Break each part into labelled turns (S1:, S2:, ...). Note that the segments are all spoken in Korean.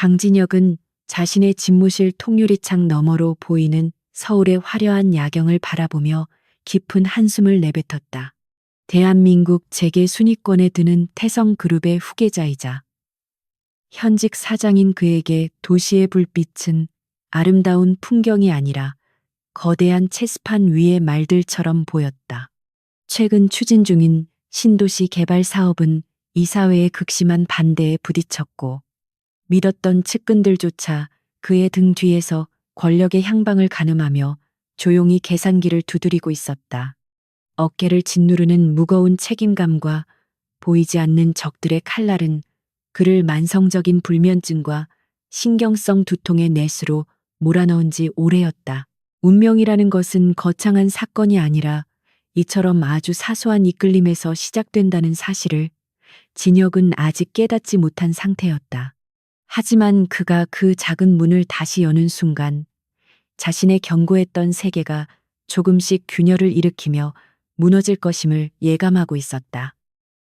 S1: 강진혁은 자신의 집무실 통유리창 너머로 보이는 서울의 화려한 야경을 바라보며 깊은 한숨을 내뱉었다. 대한민국 재계 순위권에 드는 태성그룹의 후계자이자 현직 사장인 그에게 도시의 불빛은 아름다운 풍경이 아니라 거대한 체스판 위의 말들처럼 보였다. 최근 추진 중인 신도시 개발 사업은 이사회의 극심한 반대에 부딪혔고 믿었던 측근들조차 그의 등 뒤에서 권력의 향방을 가늠하며 조용히 계산기를 두드리고 있었다. 어깨를 짓누르는 무거운 책임감과 보이지 않는 적들의 칼날은 그를 만성적인 불면증과 신경성 두통의 넷으로 몰아넣은 지 오래였다. 운명이라는 것은 거창한 사건이 아니라 이처럼 아주 사소한 이끌림에서 시작된다는 사실을 진혁은 아직 깨닫지 못한 상태였다. 하지만 그가 그 작은 문을 다시 여는 순간 자신의 견고했던 세계가 조금씩 균열을 일으키며 무너질 것임을 예감하고 있었다.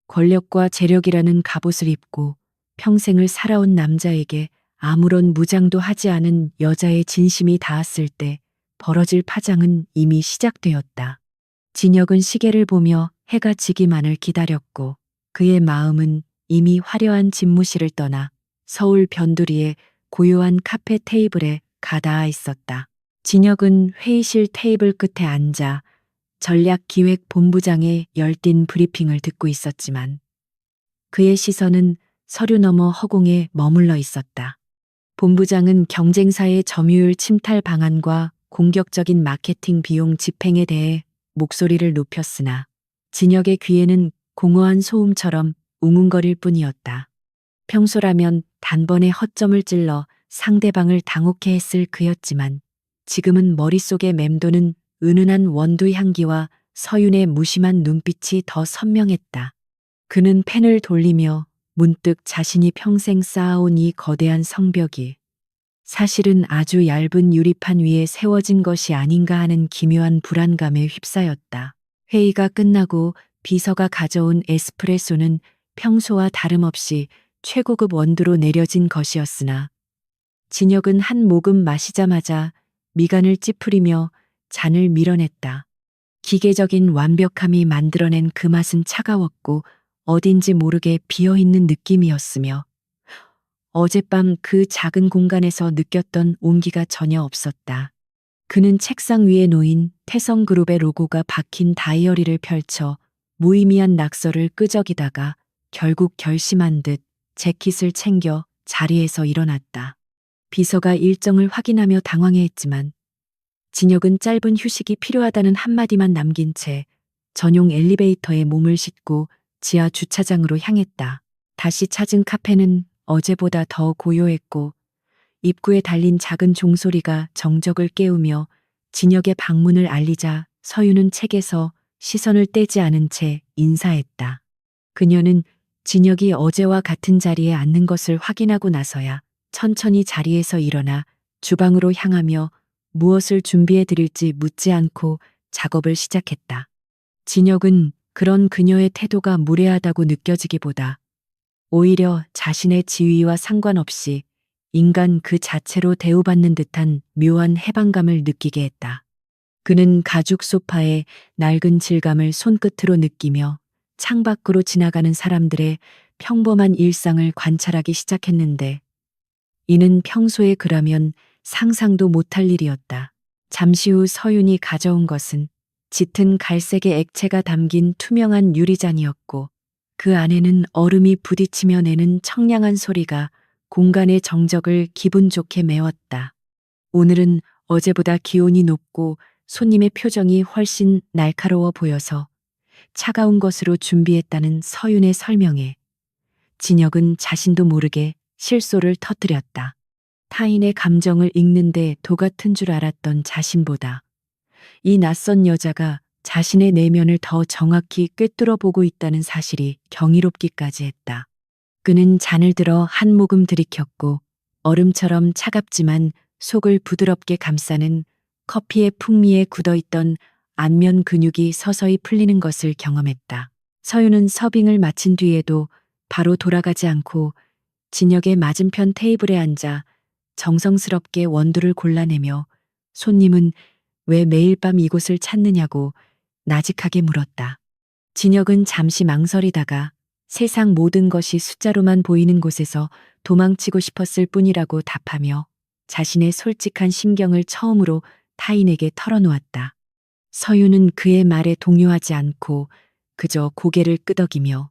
S1: 권력과 재력이라는 갑옷을 입고 평생을 살아온 남자에게 아무런 무장도 하지 않은 여자의 진심이 닿았을 때 벌어질 파장은 이미 시작되었다. 진혁은 시계를 보며 해가 지기만을 기다렸고 그의 마음은 이미 화려한 집무실을 떠나 서울 변두리의 고요한 카페 테이블에 가닿아 있었다. 진혁은 회의실 테이블 끝에 앉아 전략기획본부장의 열띤 브리핑을 듣고 있었지만 그의 시선은 서류 너머 허공에 머물러 있었다. 본부장은 경쟁사의 점유율 침탈 방안과 공격적인 마케팅 비용 집행에 대해 목소리를 높였으나 진혁의 귀에는 공허한 소음처럼 웅웅거릴 뿐이었다. 평소라면 단번에 허점을 찔러 상대방을 당혹해 했을 그였지만 지금은 머릿속에 맴도는 은은한 원두 향기와 서윤의 무심한 눈빛이 더 선명했다. 그는 펜을 돌리며 문득 자신이 평생 쌓아온 이 거대한 성벽이 사실은 아주 얇은 유리판 위에 세워진 것이 아닌가 하는 기묘한 불안감에 휩싸였다. 회의가 끝나고 비서가 가져온 에스프레소는 평소와 다름없이 최고급 원두로 내려진 것이었으나 진혁은 한 모금 마시자마자 미간을 찌푸리며 잔을 밀어냈다. 기계적인 완벽함이 만들어낸 그 맛은 차가웠고 어딘지 모르게 비어있는 느낌이었으며 어젯밤 그 작은 공간에서 느꼈던 온기가 전혀 없었다. 그는 책상 위에 놓인 태성그룹의 로고가 박힌 다이어리를 펼쳐 무의미한 낙서를 끄적이다가 결국 결심한 듯 재킷을 챙겨 자리에서 일어났다. 비서가 일정을 확인하며 당황해했지만 진혁은 짧은 휴식이 필요하다는 한마디만 남긴 채 전용 엘리베이터에 몸을 싣고 지하 주차장으로 향했다. 다시 찾은 카페는 어제보다 더 고요했고 입구에 달린 작은 종소리가 정적을 깨우며 진혁의 방문을 알리자 서윤은 책에서 시선을 떼지 않은 채 인사했다. 그녀는 진혁이 어제와 같은 자리에 앉는 것을 확인하고 나서야 천천히 자리에서 일어나 주방으로 향하며 무엇을 준비해 드릴지 묻지 않고 작업을 시작했다. 진혁은 그런 그녀의 태도가 무례하다고 느껴지기보다 오히려 자신의 지위와 상관없이 인간 그 자체로 대우받는 듯한 묘한 해방감을 느끼게 했다. 그는 가죽 소파의 낡은 질감을 손끝으로 느끼며 창밖으로 지나가는 사람들의 평범한 일상을 관찰하기 시작했는데 이는 평소에 그라면 상상도 못할 일이었다. 잠시 후 서윤이 가져온 것은 짙은 갈색의 액체가 담긴 투명한 유리잔이었고 그 안에는 얼음이 부딪히며 내는 청량한 소리가 공간의 정적을 기분 좋게 메웠다. 오늘은 어제보다 기온이 높고 손님의 표정이 훨씬 날카로워 보여서 차가운 것으로 준비했다는 서윤의 설명에 진혁은 자신도 모르게 실소를 터뜨렸다. 타인의 감정을 읽는데 도 같은 줄 알았던 자신보다 이 낯선 여자가 자신의 내면을 더 정확히 꿰뚫어 보고 있다는 사실이 경이롭기까지 했다. 그는 잔을 들어 한 모금 들이켰고 얼음처럼 차갑지만 속을 부드럽게 감싸는 커피의 풍미에 굳어있던 안면 근육이 서서히 풀리는 것을 경험했다. 서윤은 서빙을 마친 뒤에도 바로 돌아가지 않고 진혁의 맞은편 테이블에 앉아 정성스럽게 원두를 골라내며 손님은 왜 매일 밤 이곳을 찾느냐고 나직하게 물었다. 진혁은 잠시 망설이다가 세상 모든 것이 숫자로만 보이는 곳에서 도망치고 싶었을 뿐이라고 답하며 자신의 솔직한 심경을 처음으로 타인에게 털어놓았다. 서유는 그의 말에 동요하지 않고 그저 고개를 끄덕이며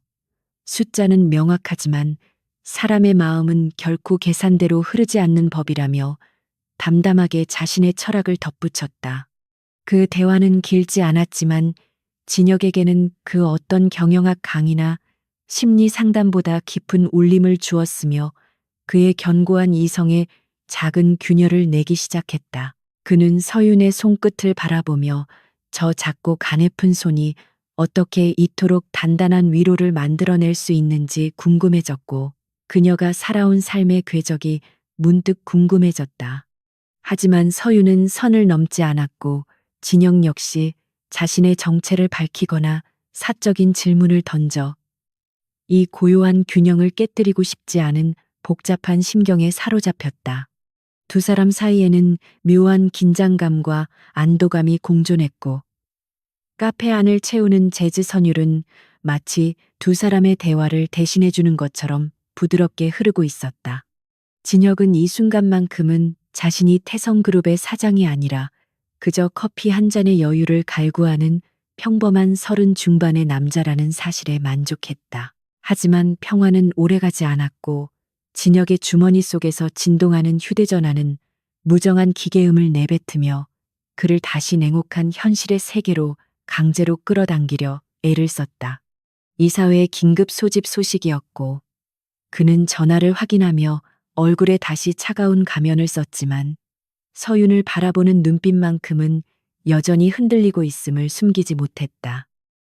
S1: 숫자는 명확하지만 사람의 마음은 결코 계산대로 흐르지 않는 법이라며 담담하게 자신의 철학을 덧붙였다. 그 대화는 길지 않았지만 진혁에게는 그 어떤 경영학 강의나 심리 상담보다 깊은 울림을 주었으며 그의 견고한 이성에 작은 균열을 내기 시작했다. 그는 서윤의 손끝을 바라보며 저 작고 가냘픈 손이 어떻게 이토록 단단한 위로를 만들어낼 수 있는지 궁금해졌고 그녀가 살아온 삶의 궤적이 문득 궁금해졌다. 하지만 서윤은 선을 넘지 않았고 진혁 역시 자신의 정체를 밝히거나 사적인 질문을 던져 이 고요한 균형을 깨뜨리고 싶지 않은 복잡한 심경에 사로잡혔다. 두 사람 사이에는 묘한 긴장감과 안도감이 공존했고 카페 안을 채우는 재즈 선율은 마치 두 사람의 대화를 대신해주는 것처럼 부드럽게 흐르고 있었다. 진혁은 이 순간만큼은 자신이 태성그룹의 사장이 아니라 그저 커피 한 잔의 여유를 갈구하는 평범한 30 중반의 남자라는 사실에 만족했다. 하지만 평화는 오래가지 않았고 진혁의 주머니 속에서 진동하는 휴대전화는 무정한 기계음을 내뱉으며 그를 다시 냉혹한 현실의 세계로 강제로 끌어당기려 애를 썼다. 이사회의 긴급 소집 소식이었고 그는 전화를 확인하며 얼굴에 다시 차가운 가면을 썼지만 서윤을 바라보는 눈빛만큼은 여전히 흔들리고 있음을 숨기지 못했다.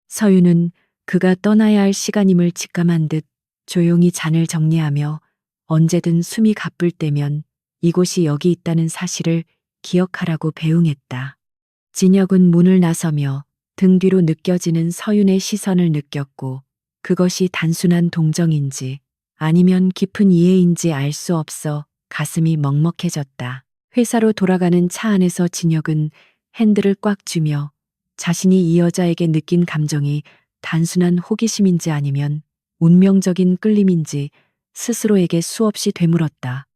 S1: 서윤은 그가 떠나야 할 시간임을 직감한 듯 조용히 잔을 정리하며 언제든 숨이 가쁠 때면 이곳이 여기 있다는 사실을 기억하라고 배웅했다. 진혁은 문을 나서며 등 뒤로 느껴지는 서윤의 시선을 느꼈고 그것이 단순한 동정인지 아니면 깊은 이해인지 알 수 없어 가슴이 먹먹해졌다. 회사로 돌아가는 차 안에서 진혁은 핸들을 꽉 쥐며 자신이 이 여자에게 느낀 감정이 단순한 호기심인지 아니면 운명적인 끌림인지 스스로에게 수없이 되물었다.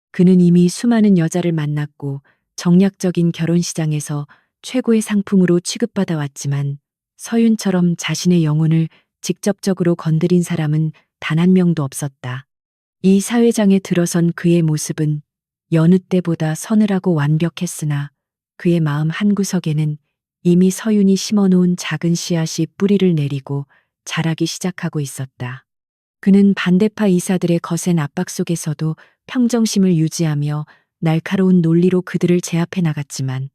S1: 그는 이미 수많은 여자를 만났고 정략적인 결혼시장에서 최고의 상품으로 취급받아 왔지만 서윤처럼 자신의 영혼을 직접적으로 건드린 사람은 단 한 명도 없었다. 이 사회장에 들어선 그의 모습은 여느 때보다 서늘하고 완벽했으나 그의 마음 한구석에는 이미 서윤이 심어놓은 작은 씨앗이 뿌리를 내리고 자라기 시작하고 있었다. 그는 반대파 이사들의 거센 압박 속에서도 평정심을 유지하며 날카로운 논리로 그들을 제압해 나갔지만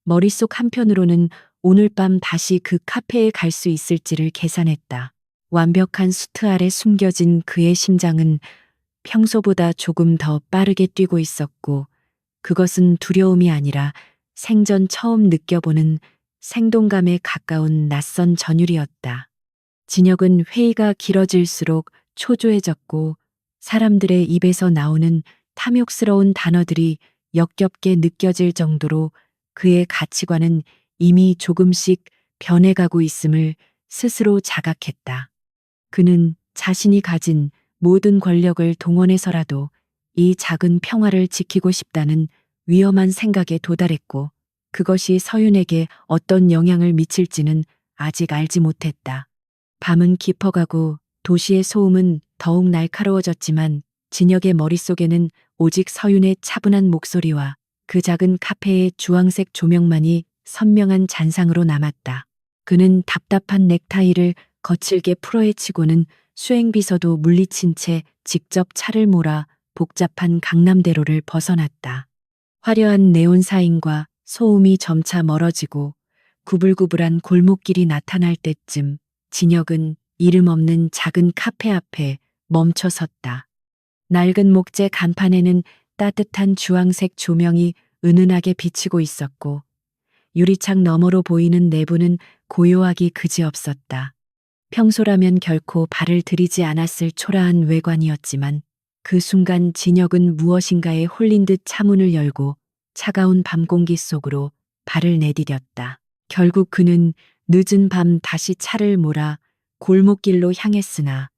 S1: 머릿속 한편으로는 오늘 밤 다시 그 카페에 갈 수 있을지를 계산했다. 완벽한 수트 아래 숨겨진 그의 심장은 평소보다 조금 더 빠르게 뛰고 있었고 그것은 두려움이 아니라 생전 처음 느껴보는 생동감에 가까운 낯선 전율이었다. 진혁은 회의가 길어질수록 초조해졌고 사람들의 입에서 나오는 탐욕스러운 단어들이 역겹게 느껴질 정도로 그의 가치관은 이미 조금씩 변해가고 있음을 스스로 자각했다. 그는 자신이 가진 모든 권력을 동원해서라도 이 작은 평화를 지키고 싶다는 위험한 생각에 도달했고 그것이 서윤에게 어떤 영향을 미칠지는 아직 알지 못했다. 밤은 깊어가고 도시의 소음은 더욱 날카로워졌지만 진혁의 머릿속에는 오직 서윤의 차분한 목소리와 그 작은 카페의 주황색 조명만이 선명한 잔상으로 남았다. 그는 답답한 넥타이를 거칠게 풀어헤치고는 수행비서도 물리친 채 직접 차를 몰아 복잡한 강남대로를 벗어났다. 화려한 네온사인과 소음이 점차 멀어지고 구불구불한 골목길이 나타날 때쯤 진혁은 이름 없는 작은 카페 앞에 멈춰 섰다. 낡은 목재 간판에는 따뜻한 주황색 조명이 은은하게 비치고 있었고 유리창 너머로 보이는 내부는 고요하기 그지없었다. 평소라면 결코 발을 들이지 않았을 초라한 외관이었지만 그 순간 진혁은 무엇인가에 홀린 듯 차문을 열고 차가운 밤 공기 속으로 발을 내디뎠다. 결국 그는 늦은 밤 다시 차를 몰아 골목길로 향했으나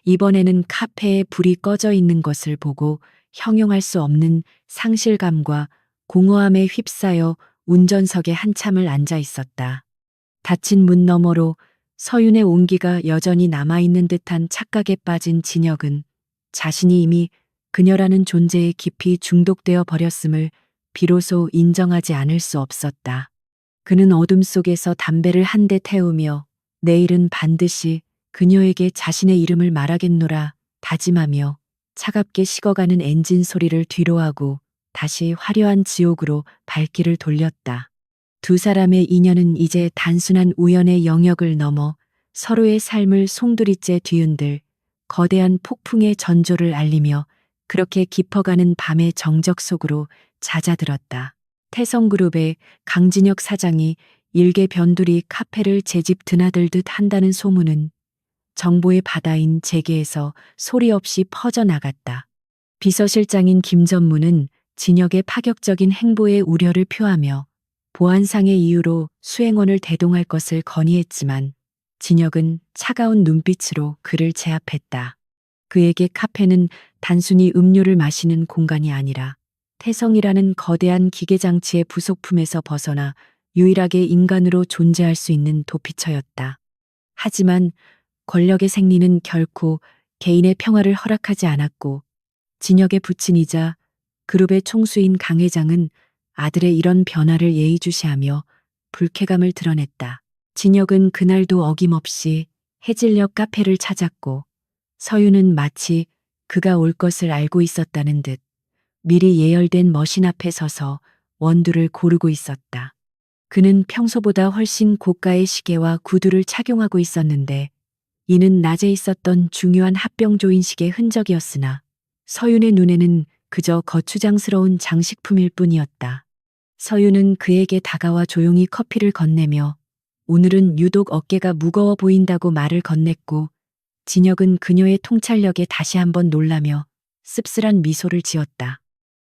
S1: 이번에는 카페에 불이 꺼져 있는 것을 보고 형용할 수 없는 상실감과 공허함에 휩싸여 운전석에 한참을 앉아 있었다. 닫힌 문 너머로 서윤의 온기가 여전히 남아있는 듯한 착각에 빠진 진혁은 자신이 이미 그녀라는 존재에 깊이 중독되어 버렸음을 비로소 인정하지 않을 수 없었다. 그는 어둠 속에서 담배를 한 대 태우며 내일은 반드시 그녀에게 자신의 이름을 말하겠노라 다짐하며 차갑게 식어가는 엔진 소리를 뒤로하고 다시 화려한 지옥으로 발길을 돌렸다. 두 사람의 인연은 이제 단순한 우연의 영역을 넘어 서로의 삶을 송두리째 뒤흔들 거대한 폭풍의 전조를 알리며 그렇게 깊어가는 밤의 정적 속으로 잦아들었다. 태성그룹의 강진혁 사장이 일개 변두리 카페를 제집 드나들듯 한다는 소문은 정보의 바다인 재계에서 소리 없이 퍼져나갔다. 비서실장인 김전무는 진혁의 파격적인 행보에 우려를 표하며 보안상의 이유로 수행원을 대동할 것을 건의했지만 진혁은 차가운 눈빛으로 그를 제압했다. 그에게 카페는 단순히 음료를 마시는 공간이 아니라 태성이라는 거대한 기계장치의 부속품에서 벗어나 유일하게 인간으로 존재할 수 있는 도피처였다. 하지만 권력의 생리는 결코 개인의 평화를 허락하지 않았고 진혁의 부친이자 그룹의 총수인 강 회장은 아들의 이런 변화를 예의주시하며 불쾌감을 드러냈다. 진혁은 그날도 어김없이 해질녘 카페를 찾았고 서윤은 마치 그가 올 것을 알고 있었다는 듯 미리 예열된 머신 앞에 서서 원두를 고르고 있었다. 그는 평소보다 훨씬 고가의 시계와 구두를 착용하고 있었는데 이는 낮에 있었던 중요한 합병 조인식의 흔적이었으나 서윤의 눈에는 그저 거추장스러운 장식품일 뿐이었다. 서윤은 그에게 다가와 조용히 커피를 건네며 오늘은 유독 어깨가 무거워 보인다고 말을 건넸고 진혁은 그녀의 통찰력에 다시 한번 놀라며 씁쓸한 미소를 지었다.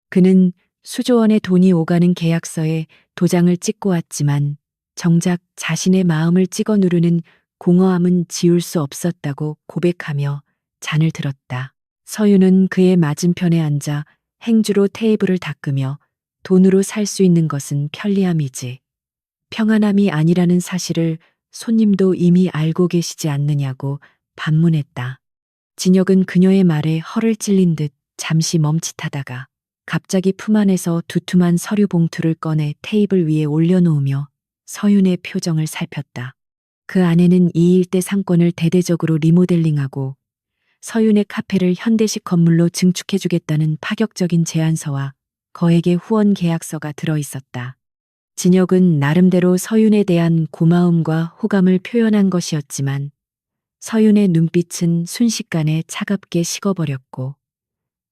S1: 그는 수조원의 돈이 오가는 계약서에 도장을 찍고 왔지만 정작 자신의 마음을 찍어 누르는 공허함은 지울 수 없었다고 고백하며 잔을 들었다. 서윤은 그의 맞은편에 앉아 행주로 테이블을 닦으며 돈으로 살 수 있는 것은 편리함이지 평안함이 아니라는 사실을 손님도 이미 알고 계시지 않느냐고 반문했다. 진혁은 그녀의 말에 허를 찔린 듯 잠시 멈칫하다가 갑자기 품 안에서 두툼한 서류 봉투를 꺼내 테이블 위에 올려놓으며 서윤의 표정을 살폈다. 그 안에는 이 일대 상권을 대대적으로 리모델링하고 서윤의 카페를 현대식 건물로 증축해주겠다는 파격적인 제안서와 거액의 후원 계약서가 들어있었다. 진혁은 나름대로 서윤에 대한 고마움과 호감을 표현한 것이었지만 서윤의 눈빛은 순식간에 차갑게 식어버렸고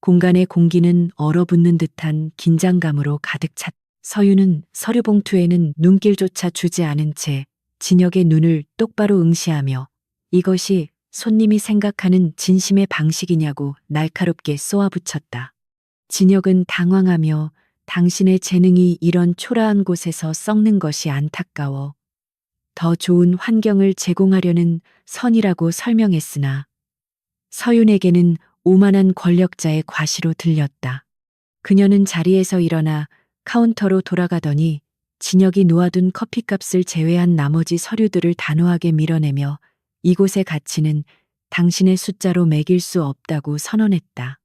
S1: 공간의 공기는 얼어붙는 듯한 긴장감으로 가득 찼다. 서윤은 서류 봉투에는 눈길조차 주지 않은 채 진혁의 눈을 똑바로 응시하며 이것이 손님이 생각하는 진심의 방식이냐고 날카롭게 쏘아붙였다. 진혁은 당황하며 당신의 재능이 이런 초라한 곳에서 썩는 것이 안타까워 더 좋은 환경을 제공하려는 선이라고 설명했으나 서윤에게는 오만한 권력자의 과시로 들렸다. 그녀는 자리에서 일어나 카운터로 돌아가더니 진혁이 놓아둔 커피값을 제외한 나머지 서류들을 단호하게 밀어내며 이곳의 가치는 당신의 숫자로 매길 수 없다고 선언했다.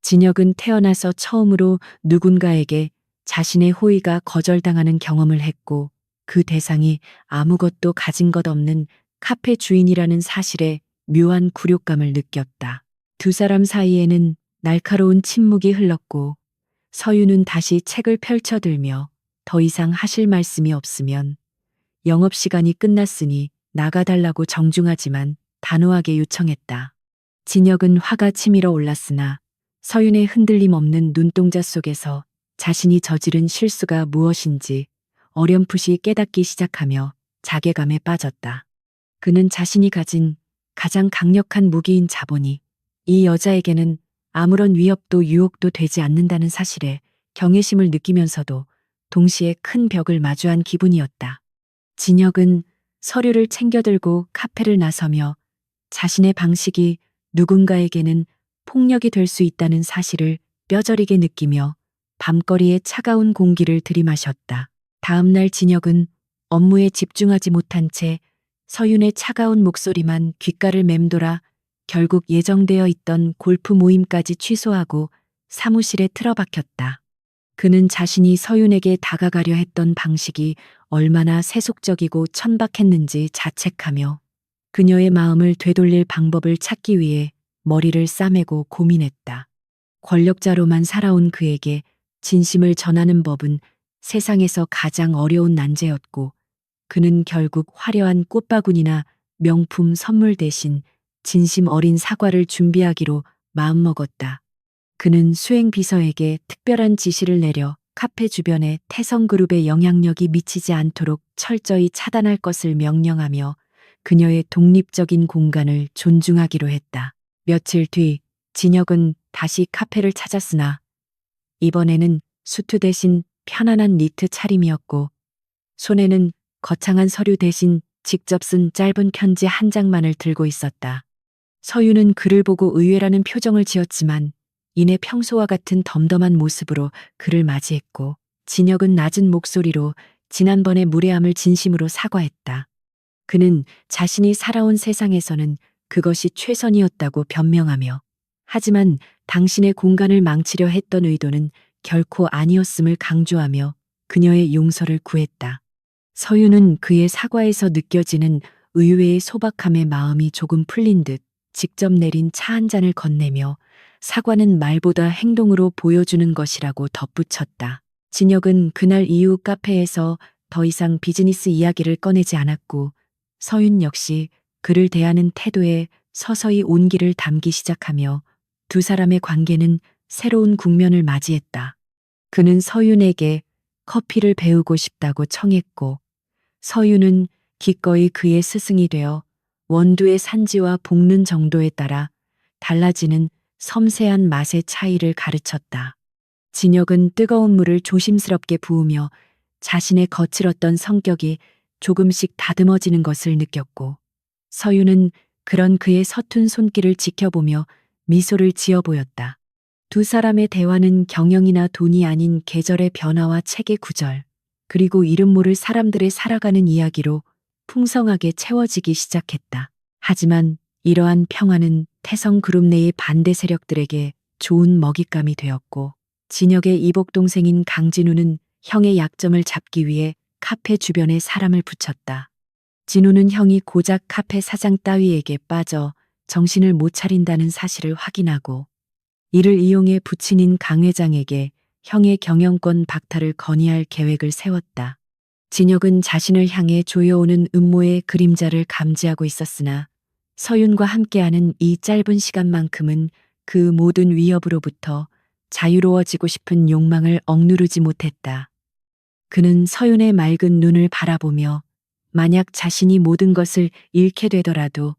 S1: 진혁은 태어나서 처음으로 누군가에게 자신의 호의가 거절당하는 경험을 했고 그 대상이 아무것도 가진 것 없는 카페 주인이라는 사실에 묘한 굴욕감을 느꼈다. 두 사람 사이에는 날카로운 침묵이 흘렀고 서윤은 다시 책을 펼쳐들며 더 이상 하실 말씀이 없으면 영업시간이 끝났으니 나가달라고 정중하지만 단호하게 요청했다. 진혁은 화가 치밀어 올랐으나 서윤의 흔들림 없는 눈동자 속에서 자신이 저지른 실수가 무엇인지 어렴풋이 깨닫기 시작하며 자괴감에 빠졌다. 그는 자신이 가진 가장 강력한 무기인 자본이 이 여자에게는 아무런 위협도 유혹도 되지 않는다는 사실에 경외심을 느끼면서도 동시에 큰 벽을 마주한 기분이었다. 진혁은 서류를 챙겨들고 카페를 나서며 자신의 방식이 누군가에게는 폭력이 될 수 있다는 사실을 뼈저리게 느끼며 밤거리의 차가운 공기를 들이마셨다. 다음 날 진혁은 업무에 집중하지 못한 채 서윤의 차가운 목소리만 귓가를 맴돌아 결국 예정되어 있던 골프 모임까지 취소하고 사무실에 틀어박혔다. 그는 자신이 서윤에게 다가가려 했던 방식이 얼마나 세속적이고 천박했는지 자책하며 그녀의 마음을 되돌릴 방법을 찾기 위해 머리를 싸매고 고민했다. 권력자로만 살아온 그에게 진심을 전하는 법은 세상에서 가장 어려운 난제였고, 그는 결국 화려한 꽃바구니나 명품 선물 대신 진심 어린 사과를 준비하기로 마음먹었다. 그는 수행비서에게 특별한 지시를 내려 카페 주변에 태성그룹의 영향력이 미치지 않도록 철저히 차단할 것을 명령하며 그녀의 독립적인 공간을 존중하기로 했다. 며칠 뒤 진혁은 다시 카페를 찾았으나 이번에는 수트 대신 편안한 니트 차림이었고 손에는 거창한 서류 대신 직접 쓴 짧은 편지 한 장만을 들고 있었다. 서유는 그를 보고 의외라는 표정을 지었지만 이내 평소와 같은 덤덤한 모습으로 그를 맞이했고 진혁은 낮은 목소리로 지난번의 무례함을 진심으로 사과했다. 그는 자신이 살아온 세상에서는 그것이 최선이었다고 변명하며 하지만 당신의 공간을 망치려 했던 의도는 결코 아니었음을 강조하며 그녀의 용서를 구했다. 서유는 그의 사과에서 느껴지는 의외의 소박함의 마음이 조금 풀린 듯 직접 내린 차 한 잔을 건네며 사과는 말보다 행동으로 보여주는 것이라고 덧붙였다. 진혁은 그날 이후 카페에서 더 이상 비즈니스 이야기를 꺼내지 않았고 서윤 역시 그를 대하는 태도에 서서히 온기를 담기 시작하며 두 사람의 관계는 새로운 국면을 맞이했다. 그는 서윤에게 커피를 배우고 싶다고 청했고 서윤은 기꺼이 그의 스승이 되어 원두의 산지와 볶는 정도에 따라 달라지는 섬세한 맛의 차이를 가르쳤다. 진혁은 뜨거운 물을 조심스럽게 부으며 자신의 거칠었던 성격이 조금씩 다듬어지는 것을 느꼈고 서윤은 그런 그의 서툰 손길을 지켜보며 미소를 지어 보였다. 두 사람의 대화는 경영이나 돈이 아닌 계절의 변화와 책의 구절, 그리고 이름 모를 사람들의 살아가는 이야기로 풍성하게 채워지기 시작했다. 하지만 이러한 평화는 태성그룹 내의 반대 세력들에게 좋은 먹잇감이 되었고 진혁의 이복 동생인 강진우는 형의 약점을 잡기 위해 카페 주변에 사람을 붙였다. 진우는 형이 고작 카페 사장 따위에게 빠져 정신을 못 차린다는 사실을 확인하고 이를 이용해 부친인 강 회장에게 형의 경영권 박탈을 건의할 계획을 세웠다. 진혁은 자신을 향해 조여오는 음모의 그림자를 감지하고 있었으나 서윤과 함께하는 이 짧은 시간만큼은 그 모든 위협으로부터 자유로워지고 싶은 욕망을 억누르지 못했다. 그는 서윤의 맑은 눈을 바라보며 만약 자신이 모든 것을 잃게 되더라도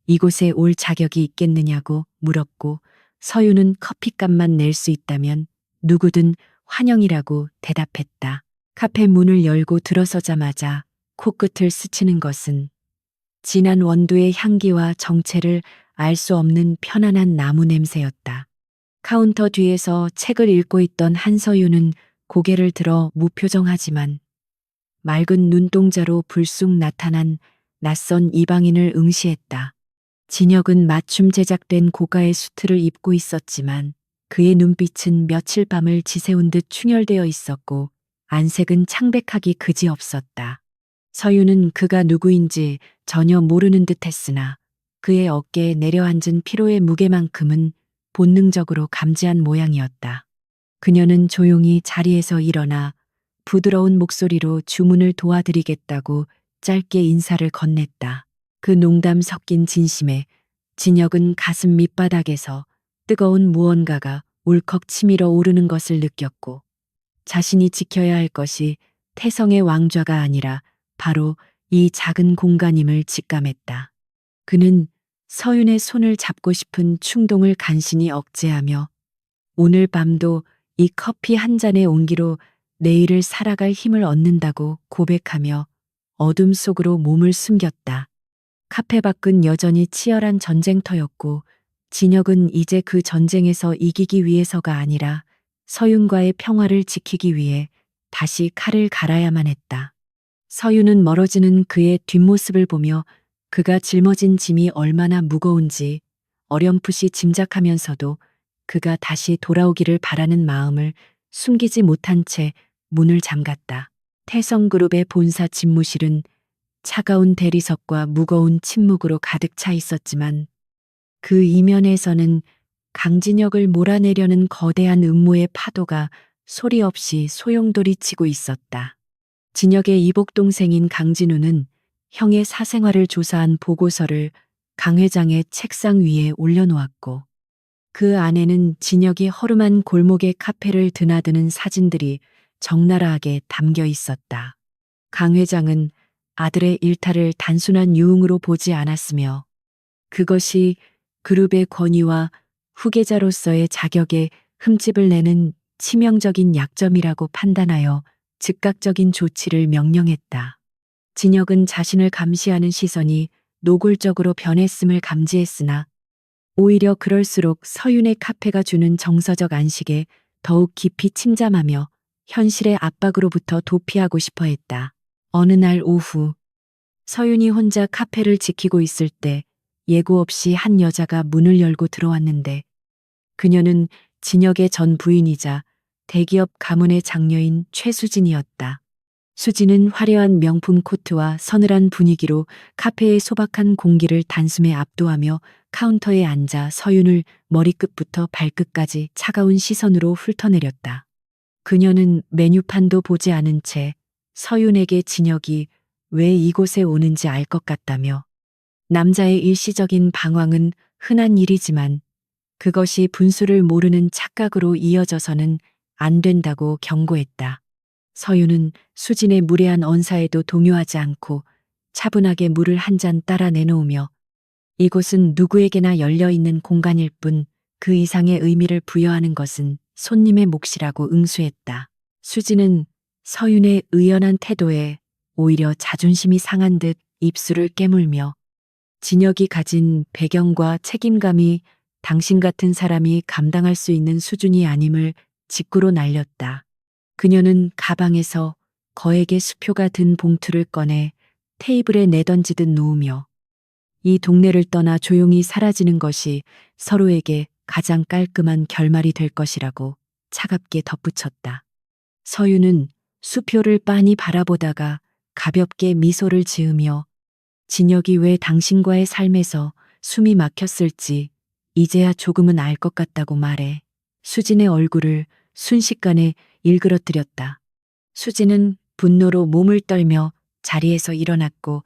S1: 이곳에 올 자격이 있겠느냐고 물었고 서윤은 커피값만 낼 수 있다면 누구든 환영이라고 대답했다. 카페 문을 열고 들어서자마자 코끝을 스치는 것은 진한 원두의 향기와 정체를 알 수 없는 편안한 나무 냄새였다. 카운터 뒤에서 책을 읽고 있던 한서윤은 고개를 들어 무표정하지만 맑은 눈동자로 불쑥 나타난 낯선 이방인을 응시했다. 진혁은 맞춤 제작된 고가의 수트를 입고 있었지만 그의 눈빛은 며칠 밤을 지새운 듯 충혈되어 있었고 안색은 창백하기 그지없었다. 서유는 그가 누구인지 전혀 모르는 듯 했으나 그의 어깨에 내려앉은 피로의 무게만큼은 본능적으로 감지한 모양이었다. 그녀는 조용히 자리에서 일어나 부드러운 목소리로 주문을 도와드리겠다고 짧게 인사를 건넸다. 그 농담 섞인 진심에 진혁은 가슴 밑바닥에서 뜨거운 무언가가 울컥 치밀어 오르는 것을 느꼈고 자신이 지켜야 할 것이 태성의 왕좌가 아니라 바로 이 작은 공간임을 직감했다. 그는 서윤의 손을 잡고 싶은 충동을 간신히 억제하며 오늘 밤도 이 커피 한 잔의 온기로 내일을 살아갈 힘을 얻는다고 고백하며 어둠 속으로 몸을 숨겼다. 카페 밖은 여전히 치열한 전쟁터였고 진혁은 이제 그 전쟁에서 이기기 위해서가 아니라 서윤과의 평화를 지키기 위해 다시 칼을 갈아야만 했다. 서윤은 멀어지는 그의 뒷모습을 보며 그가 짊어진 짐이 얼마나 무거운지 어렴풋이 짐작하면서도 그가 다시 돌아오기를 바라는 마음을 숨기지 못한 채 문을 잠갔다. 태성그룹의 본사 집무실은 차가운 대리석과 무거운 침묵으로 가득 차 있었지만 그 이면에서는 강진혁을 몰아내려는 거대한 음모의 파도가 소리 없이 소용돌이 치고 있었다. 진혁의 이복동생인 강진우는 형의 사생활을 조사한 보고서를 강 회장의 책상 위에 올려놓았고 그 안에는 진혁이 허름한 골목의 카페를 드나드는 사진들이 적나라하게 담겨 있었다. 강 회장은 아들의 일탈을 단순한 유흥으로 보지 않았으며 그것이 그룹의 권위와 후계자로서의 자격에 흠집을 내는 치명적인 약점이라고 판단하여 즉각적인 조치를 명령했다. 진혁은 자신을 감시하는 시선이 노골적으로 변했음을 감지했으나 오히려 그럴수록 서윤의 카페가 주는 정서적 안식에 더욱 깊이 침잠하며 현실의 압박으로부터 도피하고 싶어 했다. 어느 날 오후 서윤이 혼자 카페를 지키고 있을 때 예고 없이 한 여자가 문을 열고 들어왔는데 그녀는 진혁의 전 부인이자 대기업 가문의 장녀인 최수진이었다. 수진은 화려한 명품 코트와 서늘한 분위기로 카페의 소박한 공기를 단숨에 압도하며 카운터에 앉아 서윤을 머리끝부터 발끝까지 차가운 시선으로 훑어내렸다. 그녀는 메뉴판도 보지 않은 채 서윤에게 진혁이 왜 이곳에 오는지 알 것 같다며 남자의 일시적인 방황은 흔한 일이지만 그것이 분수를 모르는 착각으로 이어져서는 안 된다고 경고했다. 서윤은 수진의 무례한 언사에도 동요하지 않고 차분하게 물을 한 잔 따라 내놓으며 이곳은 누구에게나 열려있는 공간일 뿐 그 이상의 의미를 부여하는 것은 손님의 몫이라고 응수했다. 수진은 서윤의 의연한 태도에 오히려 자존심이 상한 듯 입술을 깨물며 진혁이 가진 배경과 책임감이 당신 같은 사람이 감당할 수 있는 수준이 아님을 직구로 날렸다. 그녀는 가방에서 거액의 수표가 든 봉투를 꺼내 테이블에 내던지듯 놓으며 이 동네를 떠나 조용히 사라지는 것이 서로에게 가장 깔끔한 결말이 될 것이라고 차갑게 덧붙였다. 서윤은 수표를 빤히 바라보다가 가볍게 미소를 지으며 진혁이 왜 당신과의 삶에서 숨이 막혔을지 이제야 조금은 알 것 같다고 말해 수진의 얼굴을 순식간에 일그러뜨렸다. 수진은 분노로 몸을 떨며 자리에서 일어났고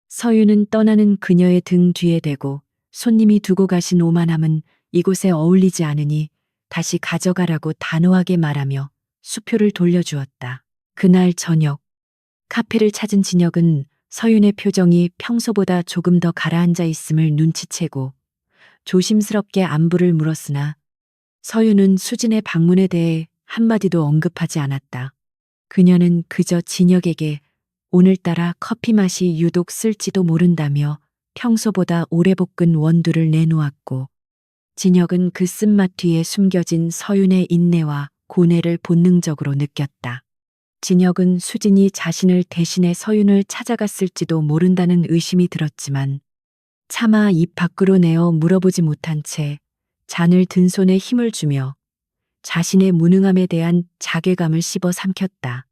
S1: 서윤은 떠나는 그녀의 등 뒤에 대고 손님이 두고 가신 오만함은 이곳에 어울리지 않으니 다시 가져가라고 단호하게 말하며 수표를 돌려주었다. 그날 저녁 카페를 찾은 진혁은 서윤의 표정이 평소보다 조금 더 가라앉아 있음을 눈치채고 조심스럽게 안부를 물었으나 서윤은 수진의 방문에 대해 한마디도 언급하지 않았다. 그녀는 그저 진혁에게 오늘따라 커피 맛이 유독 쓸지도 모른다며 평소보다 오래 볶은 원두를 내놓았고 진혁은 그 쓴맛 뒤에 숨겨진 서윤의 인내와 고뇌를 본능적으로 느꼈다. 진혁은 수진이 자신을 대신해 서윤을 찾아갔을지도 모른다는 의심이 들었지만 차마 입 밖으로 내어 물어보지 못한 채 잔을 든 손에 힘을 주며 자신의 무능함에 대한 자괴감을 씹어 삼켰다.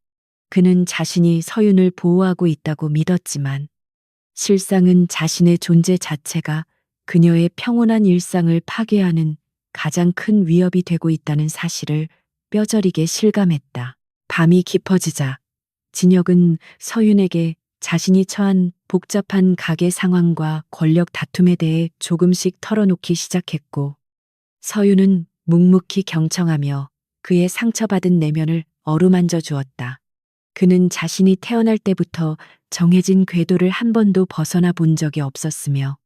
S1: 그는 자신이 서윤을 보호하고 있다고 믿었지만 실상은 자신의 존재 자체가 그녀의 평온한 일상을 파괴하는 가장 큰 위협이 되고 있다는 사실을 뼈저리게 실감했다. 밤이 깊어지자 진혁은 서윤에게 자신이 처한 복잡한 가게 상황과 권력 다툼에 대해 조금씩 털어놓기 시작했고 서윤은 묵묵히 경청하며 그의 상처받은 내면을 어루만져 주었다. 그는 자신이 태어날 때부터 정해진 궤도를 한 번도 벗어나 본 적이 없었으며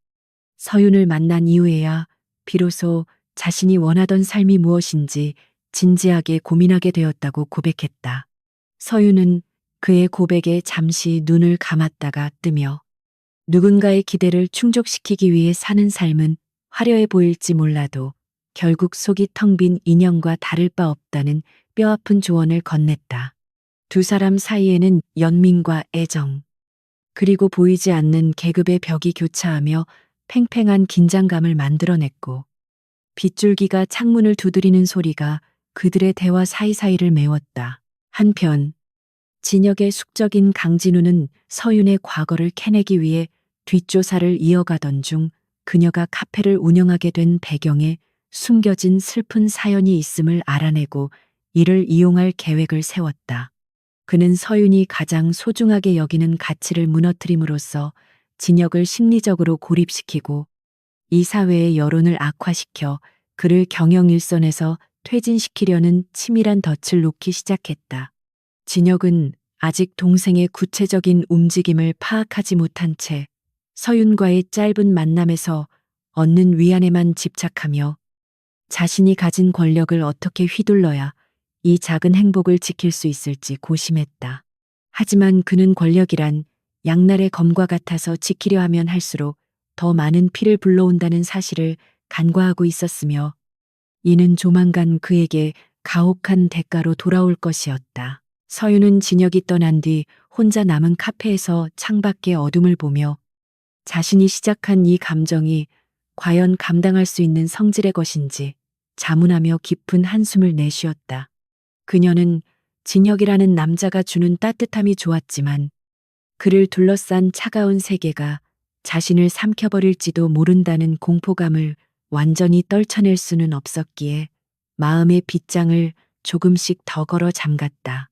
S1: 서윤을 만난 이후에야 비로소 자신이 원하던 삶이 무엇인지 진지하게 고민하게 되었다고 고백했다. 서윤은 그의 고백에 잠시 눈을 감았다가 뜨며 누군가의 기대를 충족시키기 위해 사는 삶은 화려해 보일지 몰라도 결국 속이 텅 빈 인연과 다를 바 없다는 뼈아픈 조언을 건넸다. 두 사람 사이에는 연민과 애정, 그리고 보이지 않는 계급의 벽이 교차하며 팽팽한 긴장감을 만들어냈고 빗줄기가 창문을 두드리는 소리가 그들의 대화 사이사이를 메웠다. 한편 진혁의 숙적인 강진우는 서윤의 과거를 캐내기 위해 뒷조사를 이어가던 중 그녀가 카페를 운영하게 된 배경에 숨겨진 슬픈 사연이 있음을 알아내고 이를 이용할 계획을 세웠다. 그는 서윤이 가장 소중하게 여기는 가치를 무너뜨림으로써 진혁을 심리적으로 고립시키고 이 사회의 여론을 악화시켜 그를 경영 일선에서 퇴진시키려는 치밀한 덫을 놓기 시작했다. 진혁은 아직 동생의 구체적인 움직임을 파악하지 못한 채 서윤과의 짧은 만남에서 얻는 위안에만 집착하며 자신이 가진 권력을 어떻게 휘둘러야 이 작은 행복을 지킬 수 있을지 고심했다. 하지만 그는 권력이란 양날의 검과 같아서 지키려 하면 할수록 더 많은 피를 불러온다는 사실을 간과하고 있었으며 이는 조만간 그에게 가혹한 대가로 돌아올 것이었다. 서윤은 진혁이 떠난 뒤 혼자 남은 카페에서 창밖의 어둠을 보며 자신이 시작한 이 감정이 과연 감당할 수 있는 성질의 것인지 자문하며 깊은 한숨을 내쉬었다. 그녀는 진혁이라는 남자가 주는 따뜻함이 좋았지만 그를 둘러싼 차가운 세계가 자신을 삼켜버릴지도 모른다는 공포감을 완전히 떨쳐낼 수는 없었기에 마음의 빗장을 조금씩 더 걸어 잠갔다.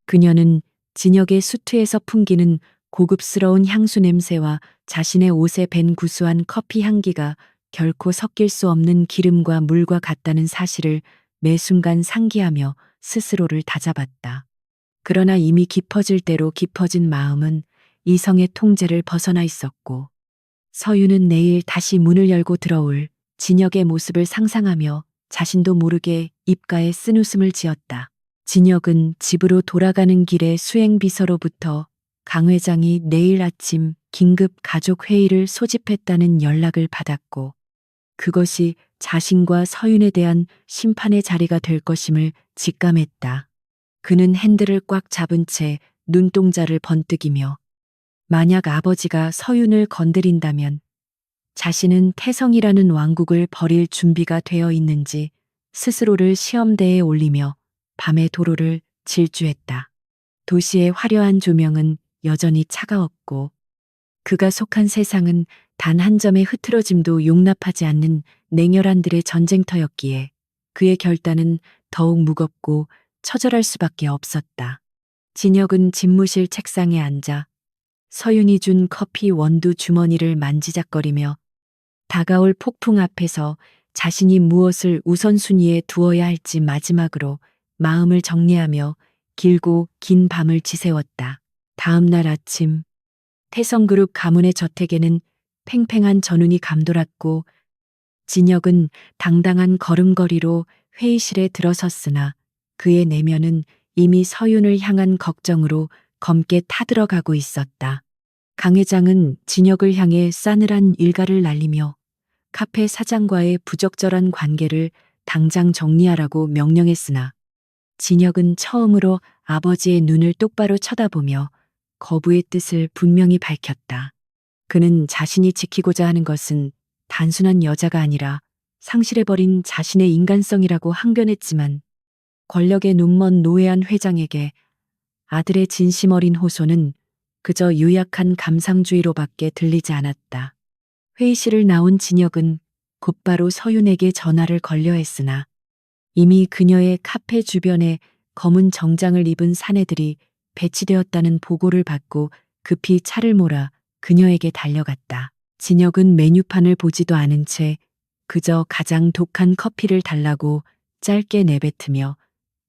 S1: 그녀는 진혁의 수트에서 풍기는 고급스러운 향수 냄새와 자신의 옷에 밴 구수한 커피 향기가 결코 섞일 수 없는 기름과 물과 같다는 사실을 매 순간 상기하며 스스로를 다잡았다. 그러나 이미 깊어질 대로 깊어진 마음은 이성의 통제를 벗어나 있었고 서윤은 내일 다시 문을 열고 들어올 진혁의 모습을 상상하며 자신도 모르게 입가에 쓴웃음을 지었다. 진혁은 집으로 돌아가는 길에 수행비서로부터 강 회장이 내일 아침 긴급 가족 회의를 소집했다는 연락을 받았고 그것이 자신과 서윤에 대한 심판의 자리가 될 것임을 직감했다. 그는 핸들을 꽉 잡은 채 눈동자를 번뜩이며 만약 아버지가 서윤을 건드린다면 자신은 태성이라는 왕국을 버릴 준비가 되어 있는지 스스로를 시험대에 올리며 밤의 도로를 질주했다. 도시의 화려한 조명은 여전히 차가웠고 그가 속한 세상은 단 한 점의 흐트러짐도 용납하지 않는 냉혈한들의 전쟁터였기에 그의 결단은 더욱 무겁고 처절할 수밖에 없었다. 진혁은 집무실 책상에 앉아 서윤이 준 커피 원두 주머니를 만지작거리며 다가올 폭풍 앞에서 자신이 무엇을 우선순위에 두어야 할지 마지막으로 마음을 정리하며 길고 긴 밤을 지새웠다. 다음 날 아침 태성그룹 가문의 저택에는 팽팽한 전운이 감돌았고 진혁은 당당한 걸음걸이로 회의실에 들어섰으나 그의 내면은 이미 서윤을 향한 걱정으로 검게 타들어가고 있었다. 강 회장은 진혁을 향해 싸늘한 일가를 날리며 카페 사장과의 부적절한 관계를 당장 정리하라고 명령했으나 진혁은 처음으로 아버지의 눈을 똑바로 쳐다보며 거부의 뜻을 분명히 밝혔다. 그는 자신이 지키고자 하는 것은 단순한 여자가 아니라 상실해버린 자신의 인간성이라고 항변했지만 권력의 눈먼 노회한 회장에게 아들의 진심 어린 호소는 그저 유약한 감상주의로밖에 들리지 않았다. 회의실을 나온 진혁은 곧바로 서윤에게 전화를 걸려 했으나 이미 그녀의 카페 주변에 검은 정장을 입은 사내들이 배치되었다는 보고를 받고 급히 차를 몰아 그녀에게 달려갔다. 진혁은 메뉴판을 보지도 않은 채 그저 가장 독한 커피를 달라고 짧게 내뱉으며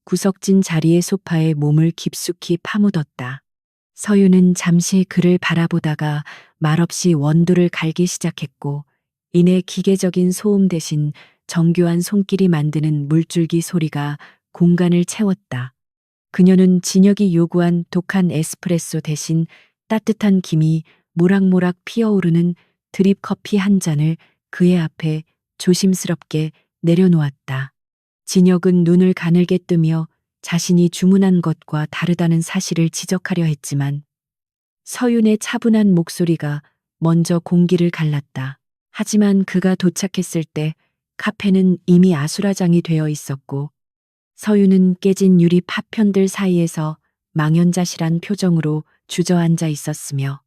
S1: 구석진 자리의 소파에 몸을 깊숙이 파묻었다. 서윤은 잠시 그를 바라보다가 말없이 원두를 갈기 시작했고 이내 기계적인 소음 대신 정교한 손길이 만드는 물줄기 소리가 공간을 채웠다. 그녀는 진혁이 요구한 독한 에스프레소 대신 따뜻한 김이 모락모락 피어오르는 드립 커피 한 잔을 그의 앞에 조심스럽게 내려놓았다. 진혁은 눈을 가늘게 뜨며 자신이 주문한 것과 다르다는 사실을 지적하려 했지만 서윤의 차분한 목소리가 먼저 공기를 갈랐다. 하지만 그가 도착했을 때 카페는 이미 아수라장이 되어 있었고 서윤은 깨진 유리 파편들 사이에서 망연자실한 표정으로 주저앉아 있었으며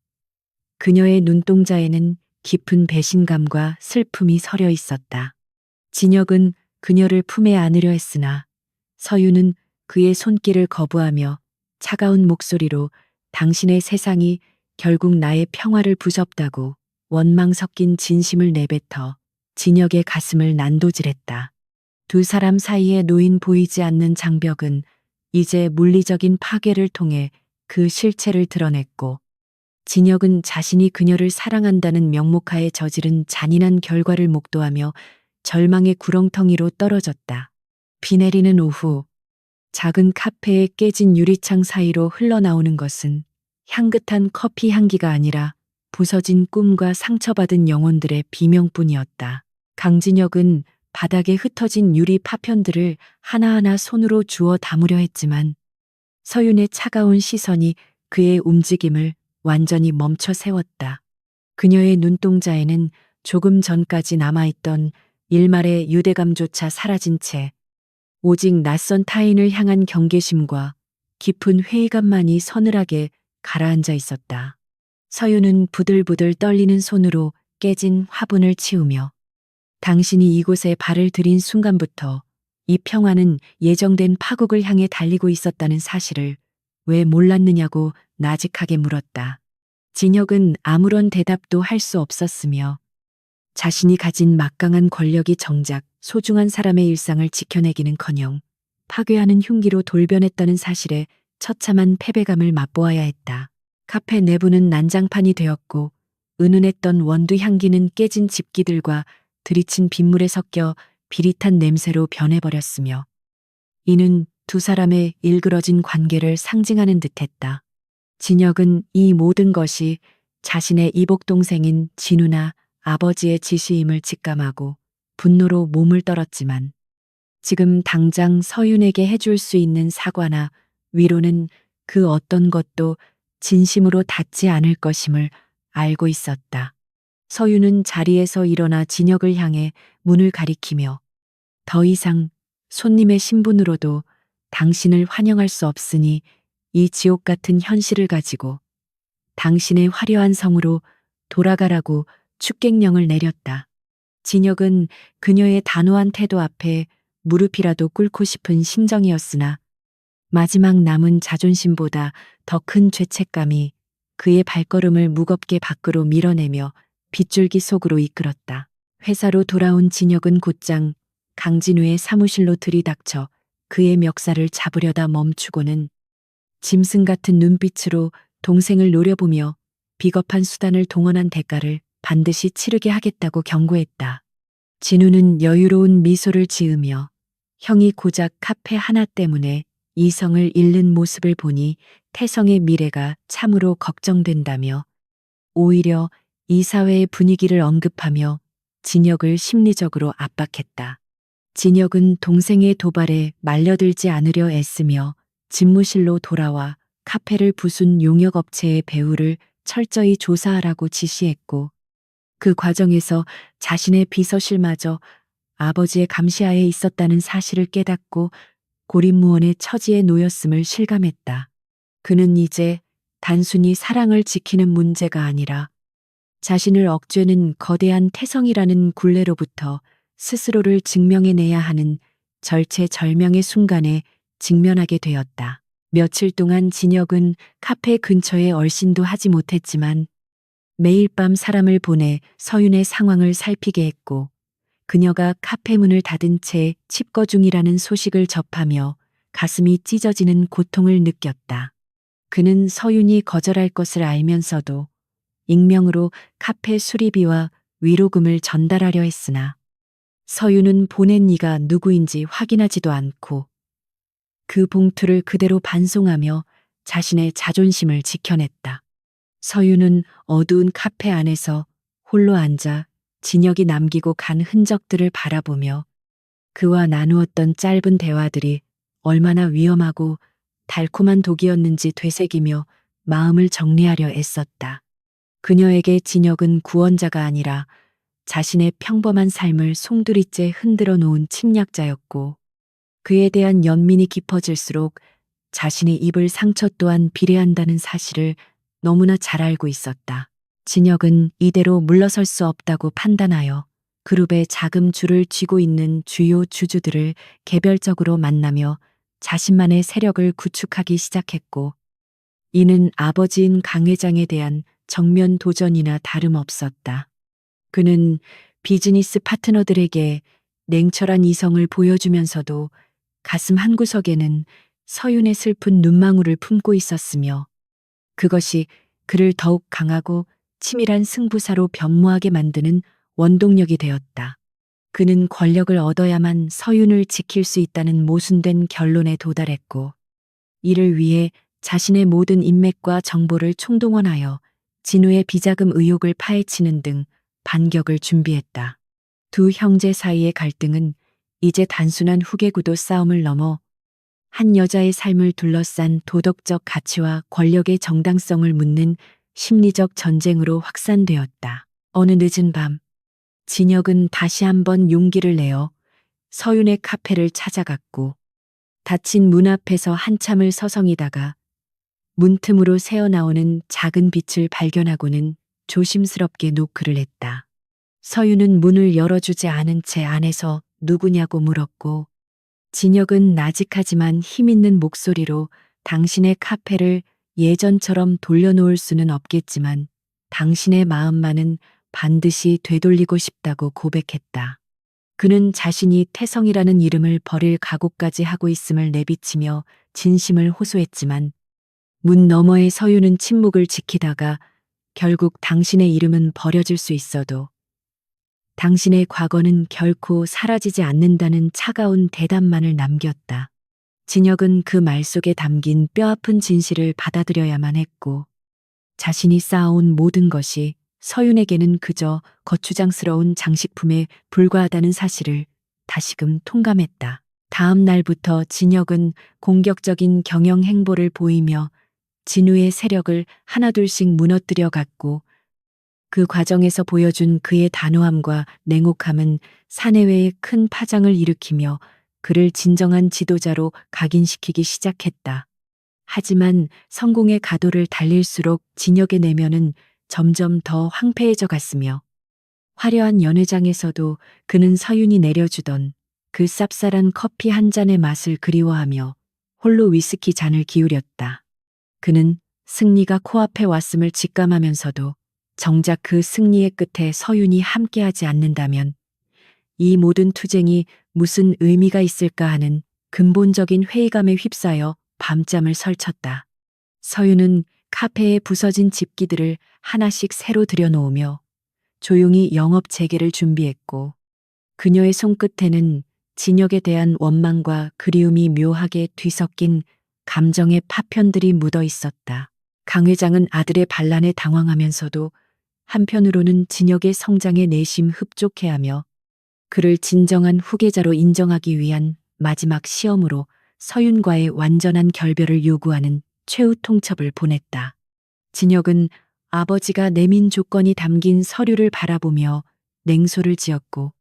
S1: 그녀의 눈동자에는 깊은 배신감과 슬픔이 서려 있었다. 진혁은 그녀를 품에 안으려 했으나 서윤은 그의 손길을 거부하며 차가운 목소리로 당신의 세상이 결국 나의 평화를 부쉈다고 원망 섞인 진심을 내뱉어 진혁의 가슴을 난도질했다. 두 사람 사이에 놓인 보이지 않는 장벽은 이제 물리적인 파괴를 통해 그 실체를 드러냈고 진혁은 자신이 그녀를 사랑한다는 명목하에 저지른 잔인한 결과를 목도하며 절망의 구렁텅이로 떨어졌다. 비 내리는 오후 작은 카페의 깨진 유리창 사이로 흘러나오는 것은 향긋한 커피 향기가 아니라 부서진 꿈과 상처받은 영혼들의 비명뿐이었다. 강진혁은 바닥에 흩어진 유리 파편들을 하나하나 손으로 주워 담으려 했지만 서윤의 차가운 시선이 그의 움직임을 완전히 멈춰 세웠다. 그녀의 눈동자에는 조금 전까지 남아있던 일말의 유대감조차 사라진 채 오직 낯선 타인을 향한 경계심과 깊은 회의감만이 서늘하게 가라앉아 있었다. 서윤은 부들부들 떨리는 손으로 깨진 화분을 치우며 당신이 이곳에 발을 들인 순간부터 이 평화는 예정된 파국을 향해 달리고 있었다는 사실을 왜 몰랐느냐고 나직하게 물었다. 진혁은 아무런 대답도 할 수 없었으며 자신이 가진 막강한 권력이 정작 소중한 사람의 일상을 지켜내기는커녕 파괴하는 흉기로 돌변했다는 사실에 처참한 패배감을 맛보아야 했다. 카페 내부는 난장판이 되었고 은은했던 원두 향기는 깨진 집기들과 들이친 빗물에 섞여 비릿한 냄새로 변해버렸으며 이는 두 사람의 일그러진 관계를 상징하는 듯했다. 진혁은 이 모든 것이 자신의 이복 동생인 진우나 아버지의 지시임을 직감하고 분노로 몸을 떨었지만 지금 당장 서윤에게 해줄 수 있는 사과나 위로는 그 어떤 것도 진심으로 닿지 않을 것임을 알고 있었다. 서윤은 자리에서 일어나 진혁을 향해 문을 가리키며 더 이상 손님의 신분으로도 당신을 환영할 수 없으니 이 지옥 같은 현실을 가지고 당신의 화려한 성으로 돌아가라고 축객령을 내렸다. 진혁은 그녀의 단호한 태도 앞에 무릎이라도 꿇고 싶은 심정이었으나 마지막 남은 자존심보다 더 큰 죄책감이 그의 발걸음을 무겁게 밖으로 밀어내며 빗줄기 속으로 이끌었다. 회사로 돌아온 진혁은 곧장 강진우의 사무실로 들이닥쳐 그의 멱살을 잡으려다 멈추고는 짐승 같은 눈빛으로 동생을 노려보며 비겁한 수단을 동원한 대가를 반드시 치르게 하겠다고 경고했다. 진우는 여유로운 미소를 지으며 형이 고작 카페 하나 때문에 이성을 잃는 모습을 보니 태성의 미래가 참으로 걱정된다며 오히려 이 사회의 분위기를 언급하며 진혁을 심리적으로 압박했다. 진혁은 동생의 도발에 말려들지 않으려 애쓰며 집무실로 돌아와 카페를 부순 용역업체의 배후를 철저히 조사하라고 지시했고 그 과정에서 자신의 비서실마저 아버지의 감시하에 있었다는 사실을 깨닫고 고립무원의 처지에 놓였음을 실감했다. 그는 이제 단순히 사랑을 지키는 문제가 아니라 자신을 억죄는 거대한 태성이라는 굴레로부터 스스로를 증명해내야 하는 절체절명의 순간에 직면하게 되었다. 며칠 동안 진혁은 카페 근처에 얼씬도 하지 못했지만 매일 밤 사람을 보내 서윤의 상황을 살피게 했고 그녀가 카페 문을 닫은 채 칩거 중이라는 소식을 접하며 가슴이 찢어지는 고통을 느꼈다. 그는 서윤이 거절할 것을 알면서도 익명으로 카페 수리비와 위로금을 전달하려 했으나 서윤은 보낸 이가 누구인지 확인하지도 않고 그 봉투를 그대로 반송하며 자신의 자존심을 지켜냈다. 서윤은 어두운 카페 안에서 홀로 앉아 진혁이 남기고 간 흔적들을 바라보며 그와 나누었던 짧은 대화들이 얼마나 위험하고 달콤한 독이었는지 되새기며 마음을 정리하려 애썼다. 그녀에게 진혁은 구원자가 아니라 자신의 평범한 삶을 송두리째 흔들어 놓은 침략자였고 그에 대한 연민이 깊어질수록 자신이 입을 상처 또한 비례한다는 사실을 너무나 잘 알고 있었다. 진혁은 이대로 물러설 수 없다고 판단하여 그룹의 자금줄을 쥐고 있는 주요 주주들을 개별적으로 만나며 자신만의 세력을 구축하기 시작했고 이는 아버지인 강 회장에 대한 정면 도전이나 다름없었다. 그는 비즈니스 파트너들에게 냉철한 이성을 보여주면서도 가슴 한구석에는 서윤의 슬픈 눈망울을 품고 있었으며 그것이 그를 더욱 강하고 치밀한 승부사로 변모하게 만드는 원동력이 되었다. 그는 권력을 얻어야만 서윤을 지킬 수 있다는 모순된 결론에 도달했고 이를 위해 자신의 모든 인맥과 정보를 총동원하여 진우의 비자금 의혹을 파헤치는 등 반격을 준비했다. 두 형제 사이의 갈등은 이제 단순한 후계구도 싸움을 넘어 한 여자의 삶을 둘러싼 도덕적 가치와 권력의 정당성을 묻는 심리적 전쟁으로 확산되었다. 어느 늦은 밤, 진혁은 다시 한번 용기를 내어 서윤의 카페를 찾아갔고 닫힌 문 앞에서 한참을 서성이다가 문틈으로 새어나오는 작은 빛을 발견하고는 조심스럽게 노크를 했다. 서윤은 문을 열어주지 않은 채 안에서 누구냐고 물었고 진혁은 나직하지만 힘있는 목소리로 당신의 카페를 예전처럼 돌려놓을 수는 없겠지만 당신의 마음만은 반드시 되돌리고 싶다고 고백했다. 그는 자신이 태성이라는 이름을 버릴 각오까지 하고 있음을 내비치며 진심을 호소했지만 문 너머의 서윤은 침묵을 지키다가 결국 당신의 이름은 버려질 수 있어도 당신의 과거는 결코 사라지지 않는다는 차가운 대답만을 남겼다. 진혁은 그 말 속에 담긴 뼈아픈 진실을 받아들여야만 했고 자신이 쌓아온 모든 것이 서윤에게는 그저 거추장스러운 장식품에 불과하다는 사실을 다시금 통감했다. 다음 날부터 진혁은 공격적인 경영 행보를 보이며 진우의 세력을 하나둘씩 무너뜨려 갔고 그 과정에서 보여준 그의 단호함과 냉혹함은 사내외에 큰 파장을 일으키며 그를 진정한 지도자로 각인시키기 시작했다. 하지만 성공의 가도를 달릴수록 진혁의 내면은 점점 더 황폐해져 갔으며 화려한 연회장에서도 그는 서윤이 내려주던 그 쌉쌀한 커피 한 잔의 맛을 그리워하며 홀로 위스키 잔을 기울였다. 그는 승리가 코앞에 왔음을 직감하면서도 정작 그 승리의 끝에 서윤이 함께하지 않는다면 이 모든 투쟁이 무슨 의미가 있을까 하는 근본적인 회의감에 휩싸여 밤잠을 설쳤다. 서윤은 카페에 부서진 집기들을 하나씩 새로 들여놓으며 조용히 영업 재개를 준비했고 그녀의 손끝에는 진혁에 대한 원망과 그리움이 묘하게 뒤섞인 감정의 파편들이 묻어 있었다. 강 회장은 아들의 반란에 당황하면서도 한편으로는 진혁의 성장에 내심 흡족해하며 그를 진정한 후계자로 인정하기 위한 마지막 시험으로 서윤과의 완전한 결별을 요구하는 최후 통첩을 보냈다. 진혁은 아버지가 내민 조건이 담긴 서류를 바라보며 냉소를 지었고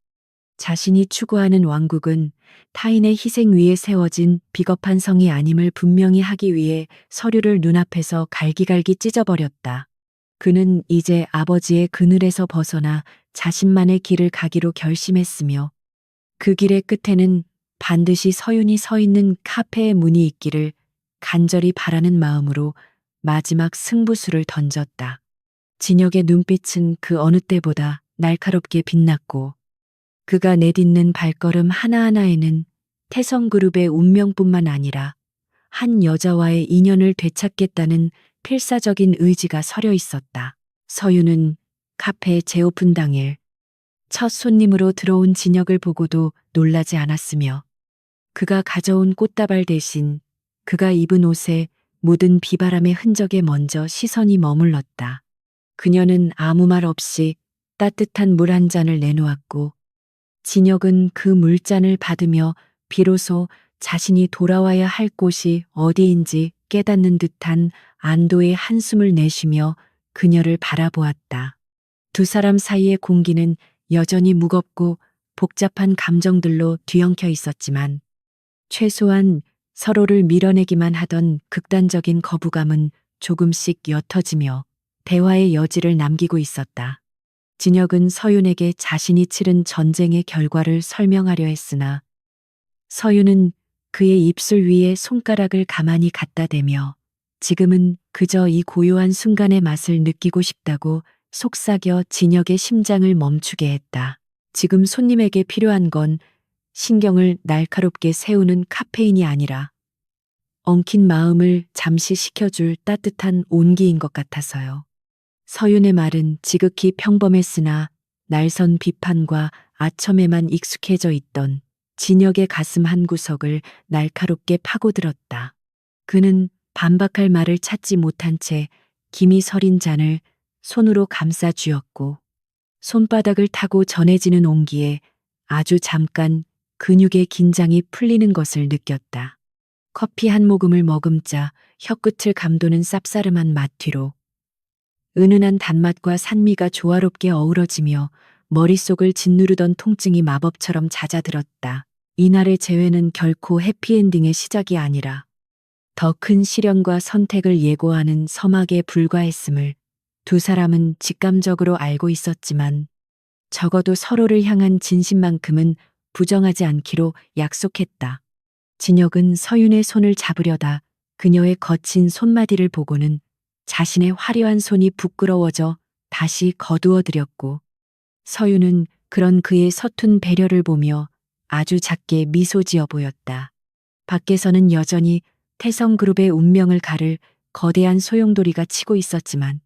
S1: 자신이 추구하는 왕국은 타인의 희생 위에 세워진 비겁한 성이 아님을 분명히 하기 위해 서류를 눈앞에서 갈기갈기 찢어버렸다. 그는 이제 아버지의 그늘에서 벗어나 자신만의 길을 가기로 결심했으며 그 길의 끝에는 반드시 서윤이 서 있는 카페의 문이 있기를 간절히 바라는 마음으로 마지막 승부수를 던졌다. 진혁의 눈빛은 그 어느 때보다 날카롭게 빛났고 그가 내딛는 발걸음 하나하나에는 태성그룹의 운명뿐만 아니라 한 여자와의 인연을 되찾겠다는 필사적인 의지가 서려 있었다. 서윤은 카페 재오픈 당일 첫 손님으로 들어온 진혁을 보고도 놀라지 않았으며 그가 가져온 꽃다발 대신 그가 입은 옷에 묻은 비바람의 흔적에 먼저 시선이 머물렀다. 그녀는 아무 말 없이 따뜻한 물 한 잔을 내놓았고 진혁은 그 물잔을 받으며 비로소 자신이 돌아와야 할 곳이 어디인지 깨닫는 듯한 안도의 한숨을 내쉬며 그녀를 바라보았다. 두 사람 사이의 공기는 여전히 무겁고 복잡한 감정들로 뒤엉켜 있었지만 최소한 서로를 밀어내기만 하던 극단적인 거부감은 조금씩 옅어지며 대화의 여지를 남기고 있었다. 진혁은 서윤에게 자신이 치른 전쟁의 결과를 설명하려 했으나 서윤은 그의 입술 위에 손가락을 가만히 갖다 대며 지금은 그저 이 고요한 순간의 맛을 느끼고 싶다고 속삭여 진혁의 심장을 멈추게 했다. 지금 손님에게 필요한 건 신경을 날카롭게 세우는 카페인이 아니라 엉킨 마음을 잠시 식혀줄 따뜻한 온기인 것 같아서요. 서윤의 말은 지극히 평범했으나 날선 비판과 아첨에만 익숙해져 있던 진혁의 가슴 한구석을 날카롭게 파고들었다. 그는 반박할 말을 찾지 못한 채 김이 서린 잔을 손으로 감싸 쥐었고 손바닥을 타고 전해지는 온기에 아주 잠깐 근육의 긴장이 풀리는 것을 느꼈다. 커피 한 모금을 머금자 혀끝을 감도는 쌉싸름한 맛 뒤로 은은한 단맛과 산미가 조화롭게 어우러지며 머릿속을 짓누르던 통증이 마법처럼 잦아들었다. 이날의 재회는 결코 해피엔딩의 시작이 아니라 더 큰 시련과 선택을 예고하는 서막에 불과했음을 두 사람은 직감적으로 알고 있었지만 적어도 서로를 향한 진심만큼은 부정하지 않기로 약속했다. 진혁은 서윤의 손을 잡으려다 그녀의 거친 손마디를 보고는 자신의 화려한 손이 부끄러워져 다시 거두어들였고 서윤은 그런 그의 서툰 배려를 보며 아주 작게 미소 지어 보였다. 밖에서는 여전히 태성그룹의 운명을 가를 거대한 소용돌이가 치고 있었지만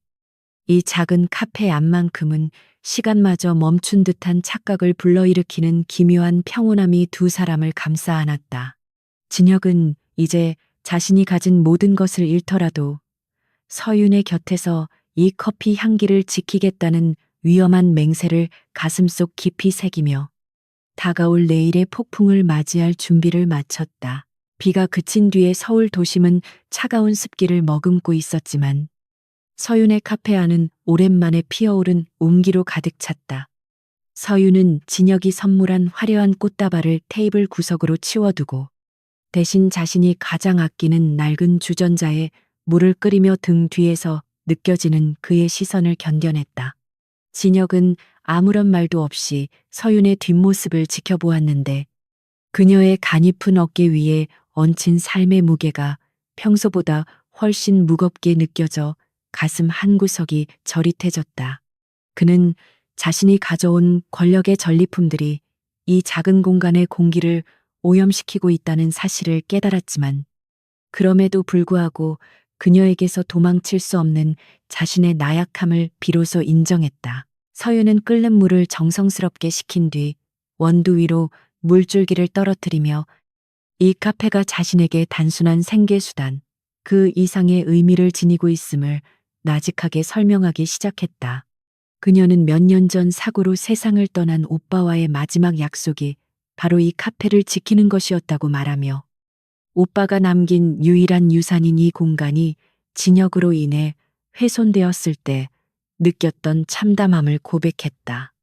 S1: 이 작은 카페 안만큼은 시간마저 멈춘 듯한 착각을 불러일으키는 기묘한 평온함이 두 사람을 감싸 안았다. 진혁은 이제 자신이 가진 모든 것을 잃더라도 서윤의 곁에서 이 커피 향기를 지키겠다는 위험한 맹세를 가슴속 깊이 새기며 다가올 내일의 폭풍을 맞이할 준비를 마쳤다. 비가 그친 뒤에 서울 도심은 차가운 습기를 머금고 있었지만 서윤의 카페 안은 오랜만에 피어오른 온기로 가득 찼다. 서윤은 진혁이 선물한 화려한 꽃다발을 테이블 구석으로 치워두고 대신 자신이 가장 아끼는 낡은 주전자에 물을 끓이며 등 뒤에서 느껴지는 그의 시선을 견뎌냈다. 진혁은 아무런 말도 없이 서윤의 뒷모습을 지켜보았는데 그녀의 가냘픈 어깨 위에 얹힌 삶의 무게가 평소보다 훨씬 무겁게 느껴져 가슴 한구석이 저릿해졌다. 그는 자신이 가져온 권력의 전리품들이 이 작은 공간의 공기를 오염시키고 있다는 사실을 깨달았지만 그럼에도 불구하고 그녀에게서 도망칠 수 없는 자신의 나약함을 비로소 인정했다. 서윤은 끓는 물을 정성스럽게 식힌 뒤 원두 위로 물줄기를 떨어뜨리며 이 카페가 자신에게 단순한 생계수단, 그 이상의 의미를 지니고 있음을 나직하게 설명하기 시작했다. 그녀는 몇 년 전 사고로 세상을 떠난 오빠와의 마지막 약속이 바로 이 카페를 지키는 것이었다고 말하며 오빠가 남긴 유일한 유산인 이 공간이 진혁으로 인해 훼손되었을 때 느꼈던 참담함을 고백했다.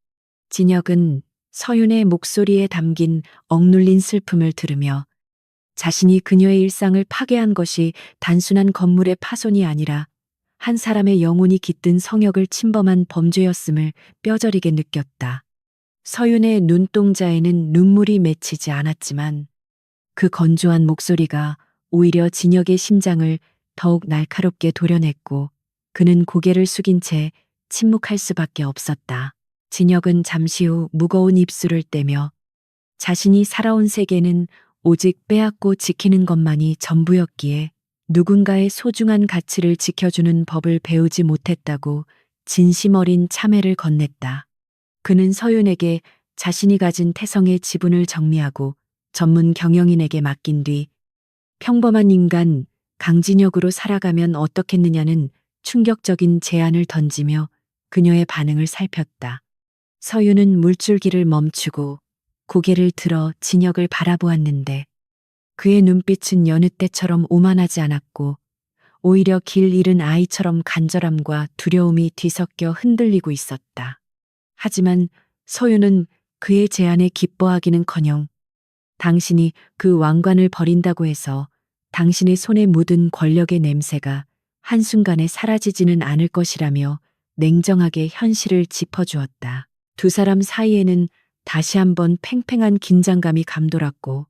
S1: 진혁은 서윤의 목소리에 담긴 억눌린 슬픔을 들으며 자신이 그녀의 일상을 파괴한 것이 단순한 건물의 파손이 아니라 한 사람의 영혼이 깃든 성역을 침범한 범죄였음을 뼈저리게 느꼈다. 서윤의 눈동자에는 눈물이 맺히지 않았지만 그 건조한 목소리가 오히려 진혁의 심장을 더욱 날카롭게 도려냈고 그는 고개를 숙인 채 침묵할 수밖에 없었다. 진혁은 잠시 후 무거운 입술을 떼며 자신이 살아온 세계는 오직 빼앗고 지키는 것만이 전부였기에 누군가의 소중한 가치를 지켜주는 법을 배우지 못했다고 진심 어린 참회를 건넸다. 그는 서윤에게 자신이 가진 태성의 지분을 정리하고 전문 경영인에게 맡긴 뒤 평범한 인간 강진혁으로 살아가면 어떻겠느냐는 충격적인 제안을 던지며 그녀의 반응을 살폈다. 서윤은 물줄기를 멈추고 고개를 들어 진혁을 바라보았는데 그의 눈빛은 여느 때처럼 오만하지 않았고 오히려 길 잃은 아이처럼 간절함과 두려움이 뒤섞여 흔들리고 있었다. 하지만 서윤은 그의 제안에 기뻐하기는커녕 당신이 그 왕관을 버린다고 해서 당신의 손에 묻은 권력의 냄새가 한순간에 사라지지는 않을 것이라며 냉정하게 현실을 짚어주었다. 두 사람 사이에는 다시 한번 팽팽한 긴장감이 감돌았고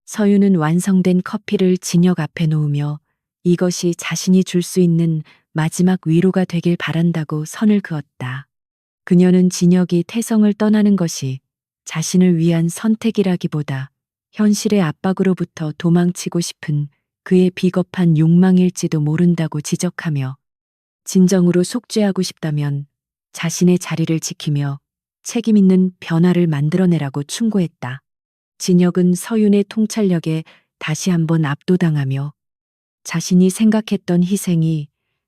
S1: 서윤은 완성된 커피를 진혁 앞에 놓으며 이것이 자신이 줄 수 있는 마지막 위로가 되길 바란다고 선을 그었다. 그녀는 진혁이 태성을 떠나는 것이 자신을 위한 선택이라기보다 현실의 압박으로부터 도망치고 싶은 그의 비겁한 욕망일지도 모른다고 지적하며 진정으로 속죄하고 싶다면 자신의 자리를 지키며 책임 있는 변화를 만들어내라고 충고했다. 진혁은 서윤의 통찰력에 다시 한번 압도당하며 자신이 생각했던 희생이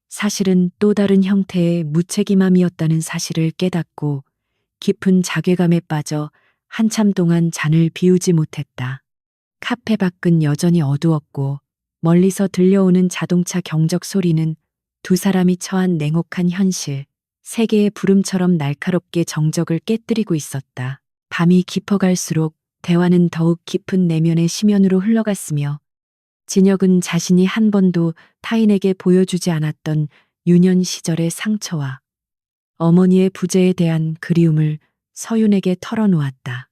S1: 사실은 또 다른 형태의 무책임함이었다는 사실을 깨닫고 깊은 자괴감에 빠져 한참 동안 잔을 비우지 못했다. 카페 밖은 여전히 어두웠고 멀리서 들려오는 자동차 경적 소리는 두 사람이 처한 냉혹한 현실, 세계의 부름처럼 날카롭게 정적을 깨뜨리고 있었다. 밤이 깊어갈수록 대화는 더욱 깊은 내면의 심연으로 흘러갔으며 진혁은 자신이 한 번도 타인에게 보여주지 않았던 유년 시절의 상처와 어머니의 부재에 대한 그리움을 서윤에게 털어놓았다.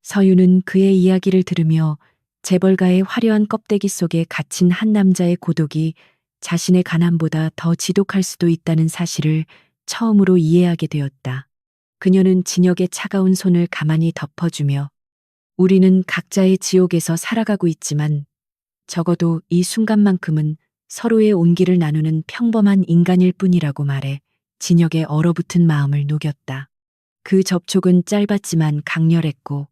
S1: 서윤은 그의 이야기를 들으며 재벌가의 화려한 껍데기 속에 갇힌 한 남자의 고독이 자신의 가난보다 더 지독할 수도 있다는 사실을 처음으로 이해하게 되었다. 그녀는 진혁의 차가운 손을 가만히 덮어주며 우리는 각자의 지옥에서 살아가고 있지만 적어도 이 순간만큼은 서로의 온기를 나누는 평범한 인간일 뿐이라고 말해 진혁의 얼어붙은 마음을 녹였다. 그 접촉은 짧았지만 강렬했고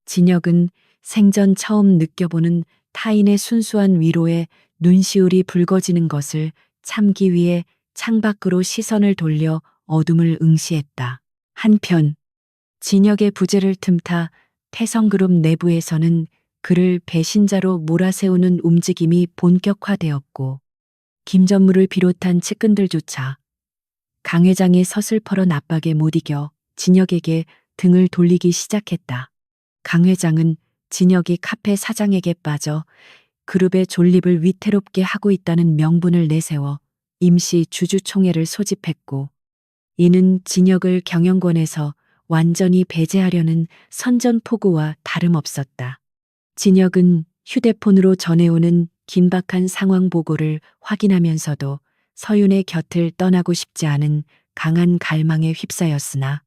S1: 진혁은 생전 처음 느껴보는 타인의 순수한 위로에 눈시울이 붉어지는 것을 참기 위해 창밖으로 시선을 돌려 어둠을 응시했다. 한편 진혁의 부재를 틈타 태성그룹 내부에서는 그를 배신자로 몰아세우는 움직임이 본격화되었고 김전무를 비롯한 측근들조차 강 회장의 서슬퍼런 압박에 못 이겨 진혁에게 등을 돌리기 시작했다. 강 회장은 진혁이 카페 사장에게 빠져 그룹의 존립을 위태롭게 하고 있다는 명분을 내세워 임시 주주총회를 소집했고 이는 진혁을 경영권에서 완전히 배제하려는 선전포고와 다름없었다. 진혁은 휴대폰으로 전해오는 긴박한 상황 보고를 확인하면서도 서윤의 곁을 떠나고 싶지 않은 강한 갈망에 휩싸였으나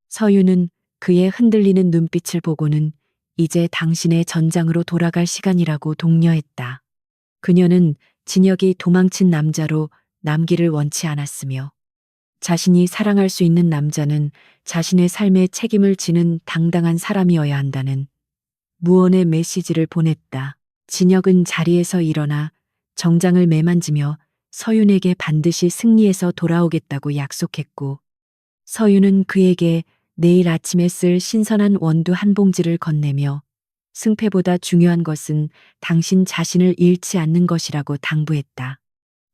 S1: 서윤은 그의 흔들리는 눈빛을 보고는 이제 당신의 전장으로 돌아갈 시간이라고 독려했다. 그녀는 진혁이 도망친 남자로 남기를 원치 않았으며 자신이 사랑할 수 있는 남자는 자신의 삶에 책임을 지는 당당한 사람이어야 한다는 무언의 메시지를 보냈다. 진혁은 자리에서 일어나 정장을 매만지며 서윤에게 반드시 승리해서 돌아오겠다고 약속했고 서윤은 그에게 내일 아침에 쓸 신선한 원두 한 봉지를 건네며 승패보다 중요한 것은 당신 자신을 잃지 않는 것이라고 당부했다.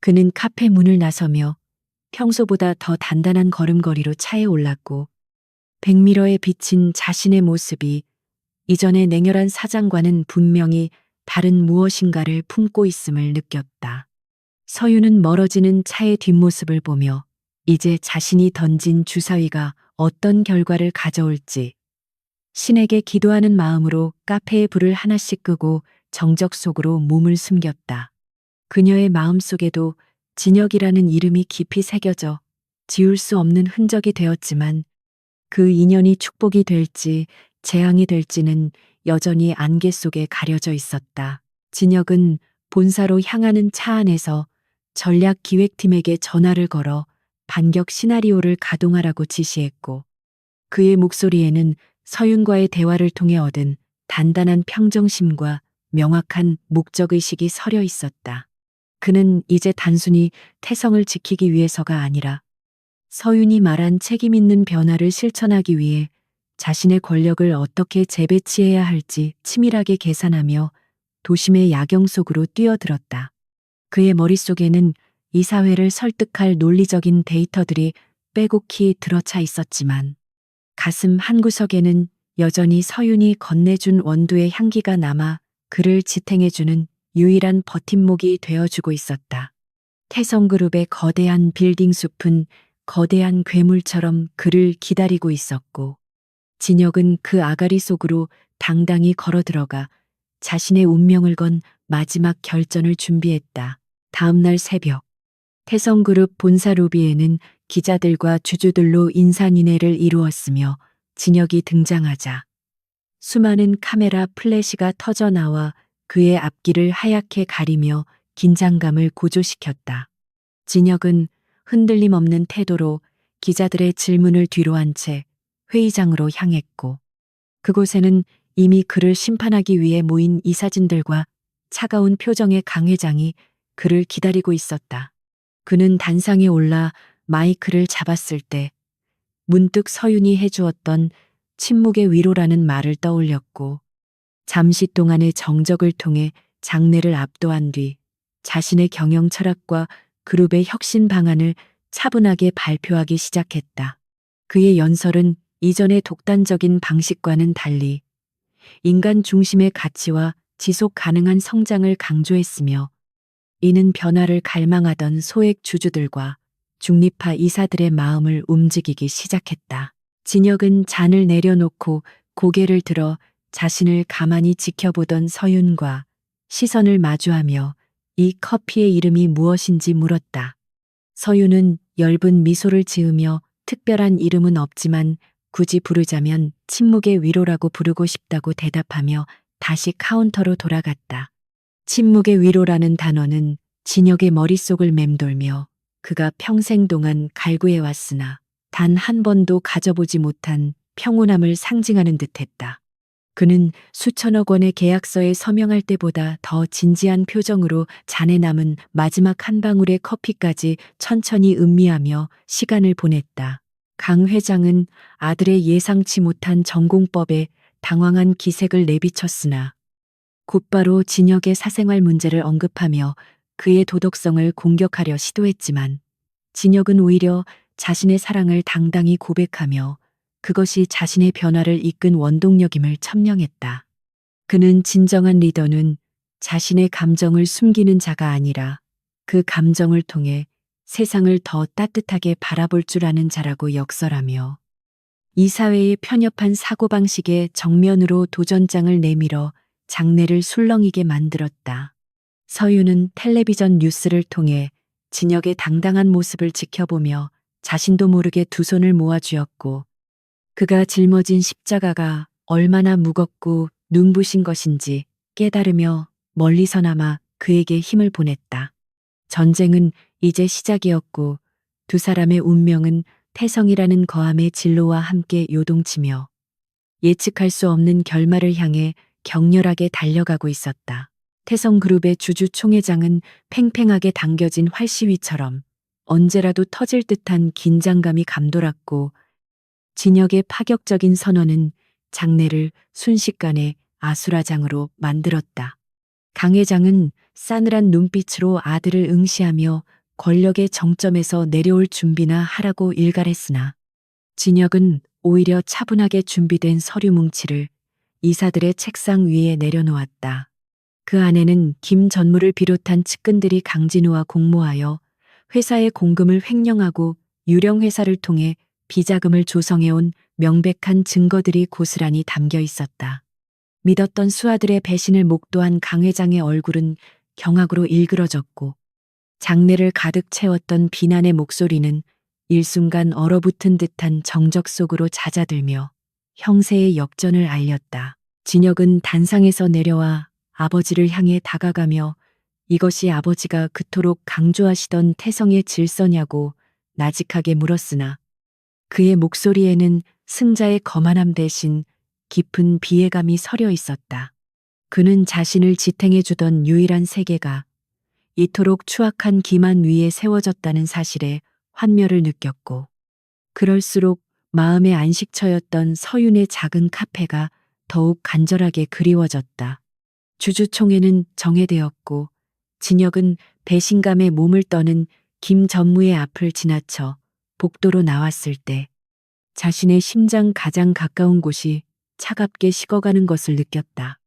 S1: 그는 카페 문을 나서며 평소보다 더 단단한 걸음걸이로 차에 올랐고 백미러에 비친 자신의 모습이 이전의 냉혈한 사장과는 분명히 다른 무엇인가를 품고 있음을 느꼈다. 서윤은 멀어지는 차의 뒷모습을 보며 이제 자신이 던진 주사위가 어떤 결과를 가져올지 신에게 기도하는 마음으로 카페의 불을 하나씩 끄고 정적 속으로 몸을 숨겼다. 그녀의 마음속에도 진혁이라는 이름이 깊이 새겨져 지울 수 없는 흔적이 되었지만 그 인연이 축복이 될지 재앙이 될지는 여전히 안개 속에 가려져 있었다. 진혁은 본사로 향하는 차 안에서 전략기획팀에게 전화를 걸어 반격 시나리오를 가동하라고 지시했고 그의 목소리에는 서윤과의 대화를 통해 얻은 단단한 평정심과 명확한 목적의식이 서려 있었다. 그는 이제 단순히 태성을 지키기 위해서가 아니라 서윤이 말한 책임 있는 변화를 실천하기 위해 자신의 권력을 어떻게 재배치해야 할지 치밀하게 계산하며 도심의 야경 속으로 뛰어들었다. 그의 머릿속에는 이 사회를 설득할 논리적인 데이터들이 빼곡히 들어차 있었지만 가슴 한구석에는 여전히 서윤이 건네준 원두의 향기가 남아 그를 지탱해주는 유일한 버팀목이 되어주고 있었다. 태성그룹의 거대한 빌딩 숲은 거대한 괴물처럼 그를 기다리고 있었고 진혁은 그 아가리 속으로 당당히 걸어 들어가 자신의 운명을 건 마지막 결전을 준비했다. 다음 날 새벽 태성그룹 본사 로비에는 기자들과 주주들로 인사인해를 이루었으며 진혁이 등장하자 수많은 카메라 플래시가 터져 나와 그의 앞길을 하얗게 가리며 긴장감을 고조시켰다. 진혁은 흔들림 없는 태도로 기자들의 질문을 뒤로 한 채 회의장으로 향했고 그곳에는 이미 그를 심판하기 위해 모인 이사진들과 차가운 표정의 강 회장이 그를 기다리고 있었다. 그는 단상에 올라 마이크를 잡았을 때 문득 서윤이 해주었던 침묵의 위로라는 말을 떠올렸고 잠시 동안의 정적을 통해 장례를 압도한 뒤 자신의 경영 철학과 그룹의 혁신 방안을 차분하게 발표하기 시작했다. 그의 연설은 이전의 독단적인 방식과는 달리 인간 중심의 가치와 지속 가능한 성장을 강조했으며 이는 변화를 갈망하던 소액 주주들과 중립파 이사들의 마음을 움직이기 시작했다. 진혁은 잔을 내려놓고 고개를 들어 자신을 가만히 지켜보던 서윤과 시선을 마주하며 이 커피의 이름이 무엇인지 물었다. 서윤은 엷은 미소를 지으며 특별한 이름은 없지만 굳이 부르자면 침묵의 위로라고 부르고 싶다고 대답하며 다시 카운터로 돌아갔다. 침묵의 위로라는 단어는 진혁의 머릿속을 맴돌며 그가 평생 동안 갈구해왔으나 단 한 번도 가져보지 못한 평온함을 상징하는 듯했다. 그는 수천억 원의 계약서에 서명할 때보다 더 진지한 표정으로 잔에 남은 마지막 한 방울의 커피까지 천천히 음미하며 시간을 보냈다. 강 회장은 아들의 예상치 못한 전공법에 당황한 기색을 내비쳤으나 곧바로 진혁의 사생활 문제를 언급하며 그의 도덕성을 공격하려 시도했지만 진혁은 오히려 자신의 사랑을 당당히 고백하며 그것이 자신의 변화를 이끈 원동력임을 천명했다. 그는 진정한 리더는 자신의 감정을 숨기는 자가 아니라 그 감정을 통해 세상을 더 따뜻하게 바라볼 줄 아는 자라고 역설하며 이 사회의 편협한 사고방식에 정면으로 도전장을 내밀어 장내를 술렁이게 만들었다. 서윤은 텔레비전 뉴스를 통해 진혁의 당당한 모습을 지켜보며 자신도 모르게 두 손을 모아쥐었고 그가 짊어진 십자가가 얼마나 무겁고 눈부신 것인지 깨달으며 멀리서나마 그에게 힘을 보냈다. 전쟁은 이제 시작이었고 두 사람의 운명은 태성이라는 거함의 진로와 함께 요동치며 예측할 수 없는 결말을 향해 격렬하게 달려가고 있었다. 태성그룹의 주주 총회장은 팽팽하게 당겨진 활시위처럼 언제라도 터질 듯한 긴장감이 감돌았고 진혁의 파격적인 선언은 장내를 순식간에 아수라장으로 만들었다. 강 회장은 싸늘한 눈빛으로 아들을 응시하며 권력의 정점에서 내려올 준비나 하라고 일갈했으나 진혁은 오히려 차분하게 준비된 서류 뭉치를 이사들의 책상 위에 내려놓았다. 그 안에는 김 전무를 비롯한 측근들이 강진우와 공모하여 회사의 공금을 횡령하고 유령 회사를 통해 비자금을 조성해온 명백한 증거들이 고스란히 담겨 있었다. 믿었던 수하들의 배신을 목도한 강 회장의 얼굴은 경악으로 일그러졌고 장내를 가득 채웠던 비난의 목소리는 일순간 얼어붙은 듯한 정적 속으로 잦아들며 형세의 역전을 알렸다. 진혁은 단상에서 내려와 아버지를 향해 다가가며 이것이 아버지가 그토록 강조하시던 태성의 질서냐고 나직하게 물었으나 그의 목소리에는 승자의 거만함 대신 깊은 비애감이 서려 있었다. 그는 자신을 지탱해주던 유일한 세계가 이토록 추악한 기만 위에 세워졌다는 사실에 환멸을 느꼈고, 그럴수록 마음의 안식처였던 서윤의 작은 카페가 더욱 간절하게 그리워졌다. 주주총회는 정회되었고 진혁은 배신감에 몸을 떠는 김 전무의 앞을 지나쳐 복도로 나왔을 때 자신의 심장 가장 가까운 곳이 차갑게 식어가는 것을 느꼈다.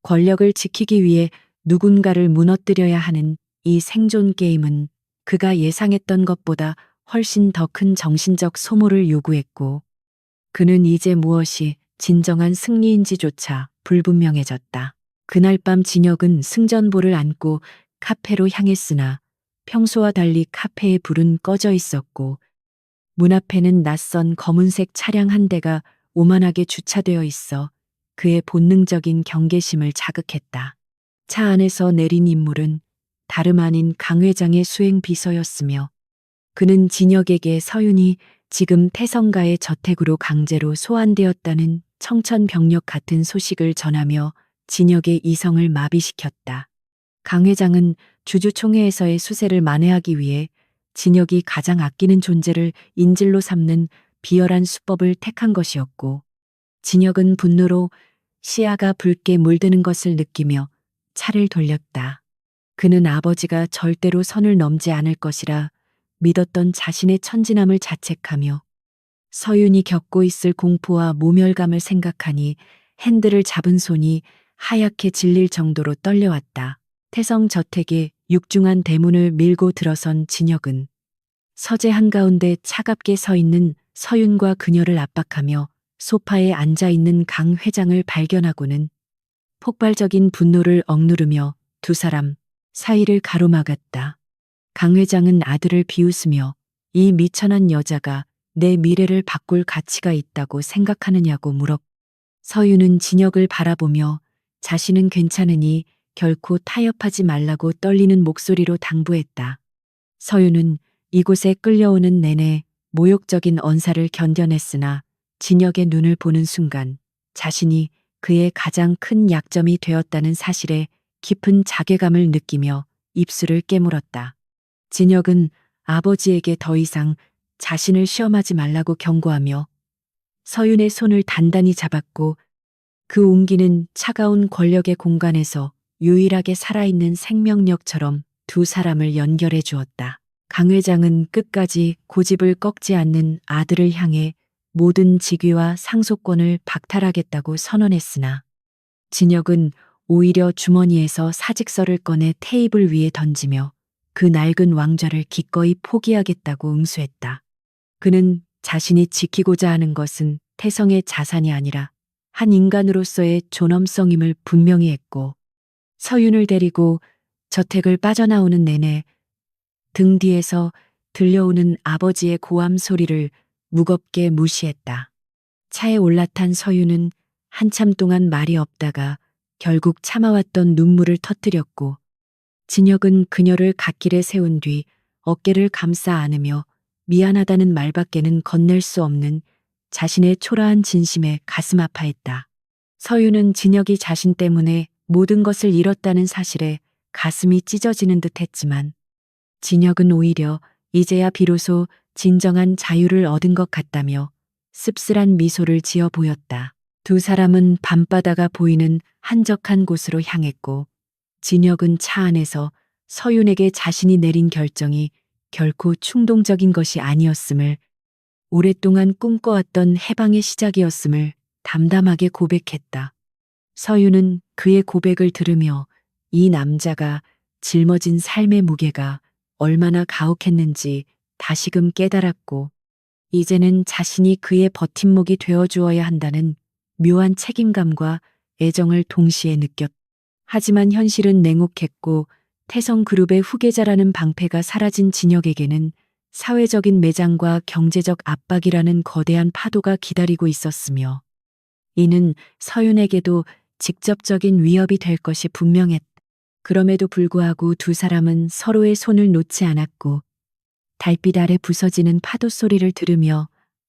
S1: 권력을 지키기 위해 누군가를 무너뜨려야 하는 이 생존 게임은 그가 예상했던 것보다 훨씬 더 큰 정신적 소모를 요구했고, 그는 이제 무엇이 진정한 승리인지조차 불분명해졌다. 그날 밤 진혁은 승전보를 안고 카페로 향했으나 평소와 달리 카페의 불은 꺼져 있었고 문 앞에는 낯선 검은색 차량 한 대가 오만하게 주차되어 있어 그의 본능적인 경계심을 자극했다. 차 안에서 내린 인물은 다름 아닌 강 회장의 수행 비서였으며 그는 진혁에게 서윤이 지금 태성가의 저택으로 강제로 소환되었다는 청천벽력 같은 소식을 전하며 진혁의 이성을 마비시켰다. 강 회장은 주주총회에서의 수세를 만회하기 위해 진혁이 가장 아끼는 존재를 인질로 삼는 비열한 수법을 택한 것이었고, 진혁은 분노로 시야가 붉게 물드는 것을 느끼며 차를 돌렸다. 그는 아버지가 절대로 선을 넘지 않을 것이라 믿었던 자신의 천진함을 자책하며 서윤이 겪고 있을 공포와 모멸감을 생각하니 핸들을 잡은 손이 하얗게 질릴 정도로 떨려왔다. 태성 저택의 육중한 대문을 밀고 들어선 진혁은 서재 한가운데 차갑게 서 있는 서윤과 그녀를 압박하며 소파에 앉아 있는 강 회장을 발견하고는 폭발적인 분노를 억누르며 두 사람 사이를 가로막았다. 강 회장은 아들을 비웃으며 이 미천한 여자가 내 미래를 바꿀 가치가 있다고 생각하느냐고 물었고, 서윤은 진혁을 바라보며 자신은 괜찮으니 결코 타협하지 말라고 떨리는 목소리로 당부했다. 서윤은 이곳에 끌려오는 내내 모욕적인 언사를 견뎌냈으나 진혁의 눈을 보는 순간 자신이 그의 가장 큰 약점이 되었다는 사실에 깊은 자괴감을 느끼며 입술을 깨물었다. 진혁은 아버지에게 더 이상 자신을 시험하지 말라고 경고하며 서윤의 손을 단단히 잡았고, 그 온기는 차가운 권력의 공간에서 유일하게 살아있는 생명력처럼 두 사람을 연결해 주었다. 강 회장은 끝까지 고집을 꺾지 않는 아들을 향해 모든 직위와 상속권을 박탈하겠다고 선언했으나 진혁은 오히려 주머니에서 사직서를 꺼내 테이블 위에 던지며 그 낡은 왕좌를 기꺼이 포기하겠다고 응수했다. 그는 자신이 지키고자 하는 것은 태성의 자산이 아니라 한 인간으로서의 존엄성임을 분명히 했고, 서윤을 데리고 저택을 빠져나오는 내내 등 뒤에서 들려오는 아버지의 고함 소리를 무겁게 무시했다. 차에 올라탄 서윤은 한참 동안 말이 없다가 결국 참아왔던 눈물을 터뜨렸고, 진혁은 그녀를 갓길에 세운 뒤 어깨를 감싸 안으며 미안하다는 말밖에는 건넬 수 없는 자신의 초라한 진심에 가슴 아파했다. 서윤은 진혁이 자신 때문에 모든 것을 잃었다는 사실에 가슴이 찢어지는 듯 했지만 진혁은 오히려 이제야 비로소 진정한 자유를 얻은 것 같다며 씁쓸한 미소를 지어 보였다. 두 사람은 밤바다가 보이는 한적한 곳으로 향했고, 진혁은 차 안에서 서윤에게 자신이 내린 결정이 결코 충동적인 것이 아니었음을, 오랫동안 꿈꿔왔던 해방의 시작이었음을 담담하게 고백했다. 서윤은 그의 고백을 들으며 이 남자가 짊어진 삶의 무게가 얼마나 가혹했는지 다시금 깨달았고, 이제는 자신이 그의 버팀목이 되어주어야 한다는 묘한 책임감과 애정을 동시에 느꼈다. 하지만 현실은 냉혹했고 태성그룹의 후계자라는 방패가 사라진 진혁에게는 사회적인 매장과 경제적 압박이라는 거대한 파도가 기다리고 있었으며, 이는 서윤에게도 직접적인 위협이 될 것이 분명했다. 그럼에도 불구하고 두 사람은 서로의 손을 놓지 않았고 달빛 아래 부서지는 파도 소리를 들으며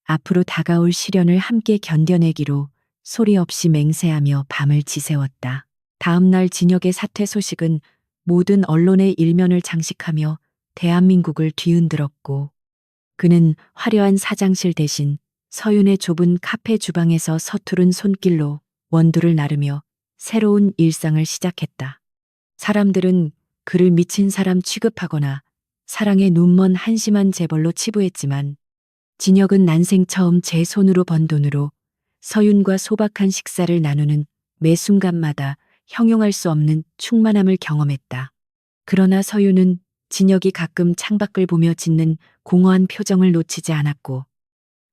S1: 앞으로 다가올 시련을 함께 견뎌내기로 소리 없이 맹세하며 밤을 지새웠다. 다음 날 진혁의 사퇴 소식은 모든 언론의 일면을 장식하며 대한민국을 뒤흔들었고, 그는 화려한 사장실 대신 서윤의 좁은 카페 주방에서 서투른 손길로 원두를 나르며 새로운 일상을 시작했다. 사람들은 그를 미친 사람 취급하거나 사랑에 눈먼 한심한 재벌로 치부했지만, 진혁은 난생 처음 제 손으로 번 돈으로 서윤과 소박한 식사를 나누는 매 순간마다 형용할 수 없는 충만함을 경험했다. 그러나 서윤은 진혁이 가끔 창밖을 보며 짓는 공허한 표정을 놓치지 않았고,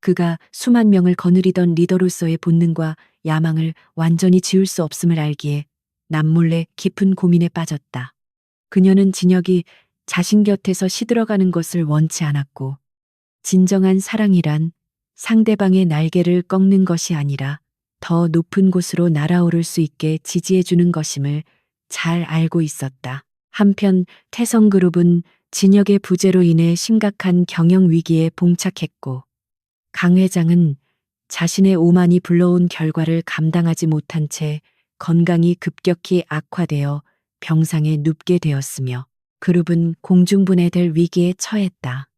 S1: 그가 수만 명을 거느리던 리더로서의 본능과 야망을 완전히 지울 수 없음을 알기에 남몰래 깊은 고민에 빠졌다. 그녀는 진혁이 자신 곁에서 시들어가는 것을 원치 않았고, 진정한 사랑이란 상대방의 날개를 꺾는 것이 아니라 더 높은 곳으로 날아오를 수 있게 지지해주는 것임을 잘 알고 있었다. 한편 태성그룹은 진혁의 부재로 인해 심각한 경영 위기에 봉착했고, 강 회장은 자신의 오만이 불러온 결과를 감당하지 못한 채 건강이 급격히 악화되어 병상에 눕게 되었으며, 그룹은 공중분해될 위기에 처했다.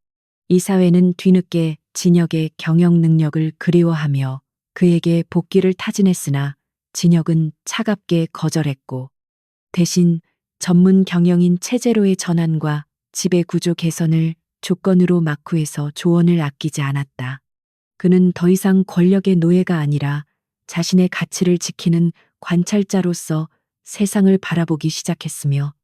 S1: 이사회는 뒤늦게 진혁의 경영 능력을 그리워하며 그에게 복귀를 타진했으나 진혁은 차갑게 거절했고, 대신 전문 경영인 체제로의 전환과 지배 구조 개선을 조건으로 마쿠에서 조언을 아끼지 않았다. 그는 더 이상 권력의 노예가 아니라 자신의 가치를 지키는 관찰자로서 세상을 바라보기 시작했으며,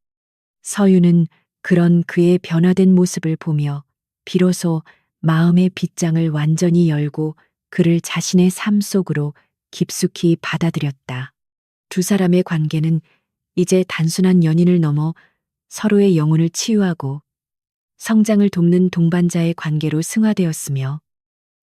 S1: 서윤은 그런 그의 변화된 모습을 보며 비로소 마음의 빗장을 완전히 열고 그를 자신의 삶 속으로 깊숙이 받아들였다. 두 사람의 관계는 이제 단순한 연인을 넘어 서로의 영혼을 치유하고 성장을 돕는 동반자의 관계로 승화되었으며,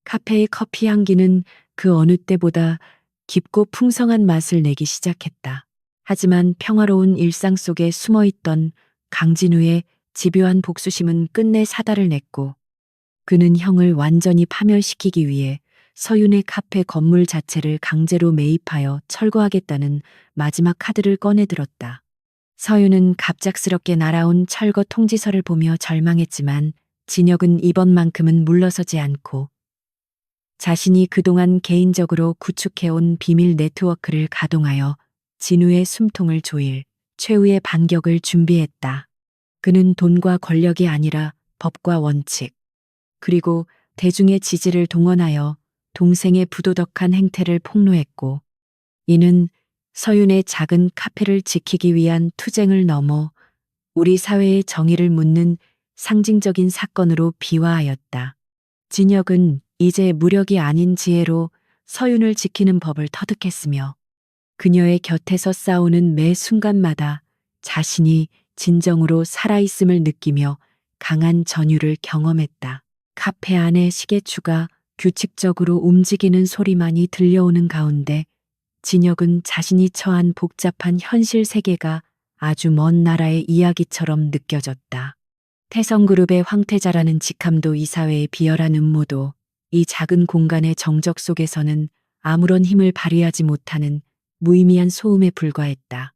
S1: 카페의 커피 향기는 그 어느 때보다 깊고 풍성한 맛을 내기 시작했다. 하지만 평화로운 일상 속에 숨어있던 강진우의 집요한 복수심은 끝내 사달을 냈고, 그는 형을 완전히 파멸시키기 위해 서윤의 카페 건물 자체를 강제로 매입하여 철거하겠다는 마지막 카드를 꺼내들었다. 서윤은 갑작스럽게 날아온 철거 통지서를 보며 절망했지만, 진혁은 이번만큼은 물러서지 않고 자신이 그동안 개인적으로 구축해온 비밀 네트워크를 가동하여 진우의 숨통을 조일 최후의 반격을 준비했다. 그는 돈과 권력이 아니라 법과 원칙, 그리고 대중의 지지를 동원하여 동생의 부도덕한 행태를 폭로했고, 이는 서윤의 작은 카페를 지키기 위한 투쟁을 넘어 우리 사회의 정의를 묻는 상징적인 사건으로 비화하였다. 진혁은 이제 무력이 아닌 지혜로 서윤을 지키는 법을 터득했으며, 그녀의 곁에서 싸우는 매 순간마다 자신이 진정으로 살아있음을 느끼며 강한 전율을 경험했다. 카페 안의 시계추가 규칙적으로 움직이는 소리만이 들려오는 가운데 진혁은 자신이 처한 복잡한 현실 세계가 아주 먼 나라의 이야기처럼 느껴졌다. 태성그룹의 황태자라는 직함도 이사회의 비열한 음모도 이 작은 공간의 정적 속에서는 아무런 힘을 발휘하지 못하는 무의미한 소음에 불과했다.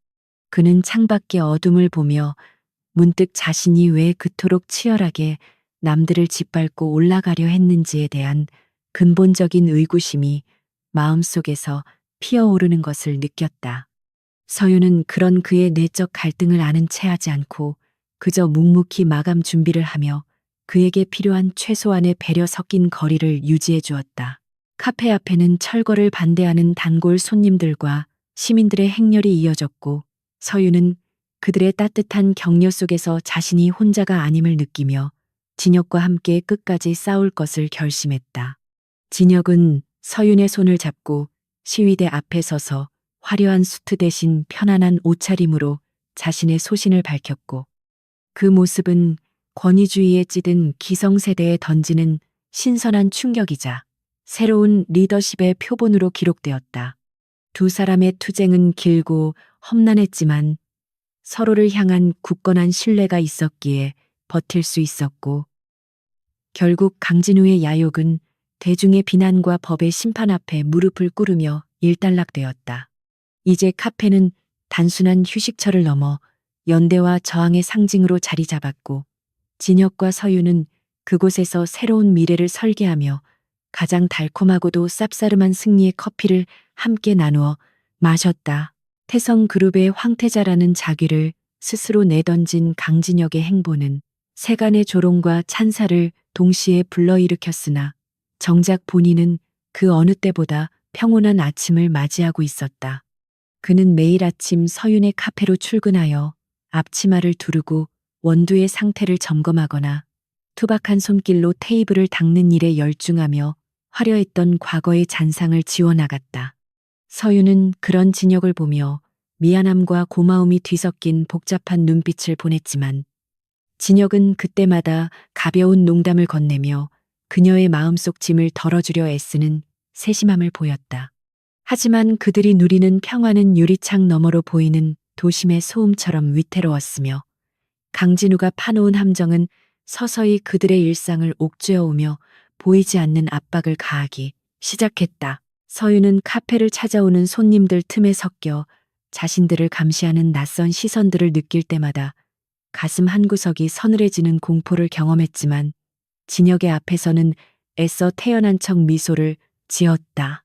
S1: 그는 창밖의 어둠을 보며 문득 자신이 왜 그토록 치열하게 남들을 짓밟고 올라가려 했는지에 대한 근본적인 의구심이 마음속에서 피어오르는 것을 느꼈다. 서윤은 그런 그의 내적 갈등을 아는 채 하지 않고 그저 묵묵히 마감 준비를 하며 그에게 필요한 최소한의 배려 섞인 거리를 유지해 주었다. 카페 앞에는 철거를 반대하는 단골 손님들과 시민들의 행렬이 이어졌고, 서윤은 그들의 따뜻한 격려 속에서 자신이 혼자가 아님을 느끼며 진혁과 함께 끝까지 싸울 것을 결심했다. 진혁은 서윤의 손을 잡고 시위대 앞에 서서 화려한 수트 대신 편안한 옷차림으로 자신의 소신을 밝혔고, 그 모습은 권위주의에 찌든 기성세대에 던지는 신선한 충격이자 새로운 리더십의 표본으로 기록되었다. 두 사람의 투쟁은 길고 험난했지만 서로를 향한 굳건한 신뢰가 있었기에 버틸 수 있었고, 결국 강진우의 야욕은 대중의 비난과 법의 심판 앞에 무릎을 꿇으며 일단락되었다. 이제 카페는 단순한 휴식처를 넘어 연대와 저항의 상징으로 자리 잡았고, 진혁과 서유는 그곳에서 새로운 미래를 설계하며 가장 달콤하고도 쌉싸름한 승리의 커피를 함께 나누어 마셨다. 태성그룹의 황태자라는 자귀를 스스로 내던진 강진혁의 행보는 세간의 조롱과 찬사를 동시에 불러일으켰으나 정작 본인은 그 어느 때보다 평온한 아침을 맞이하고 있었다. 그는 매일 아침 서윤의 카페로 출근하여 앞치마를 두르고 원두의 상태를 점검하거나 투박한 손길로 테이블을 닦는 일에 열중하며 화려했던 과거의 잔상을 지워나갔다. 서윤은 그런 진혁을 보며 미안함과 고마움이 뒤섞인 복잡한 눈빛을 보냈지만, 진혁은 그때마다 가벼운 농담을 건네며 그녀의 마음속 짐을 덜어주려 애쓰는 세심함을 보였다. 하지만 그들이 누리는 평화는 유리창 너머로 보이는 도심의 소음처럼 위태로웠으며, 강진우가 파놓은 함정은 서서히 그들의 일상을 옥죄어오며 보이지 않는 압박을 가하기 시작했다. 서유는 카페를 찾아오는 손님들 틈에 섞여 자신들을 감시하는 낯선 시선들을 느낄 때마다 가슴 한구석이 서늘해지는 공포를 경험했지만, 진혁의 앞에서는 애써 태연한 척 미소를 지었다.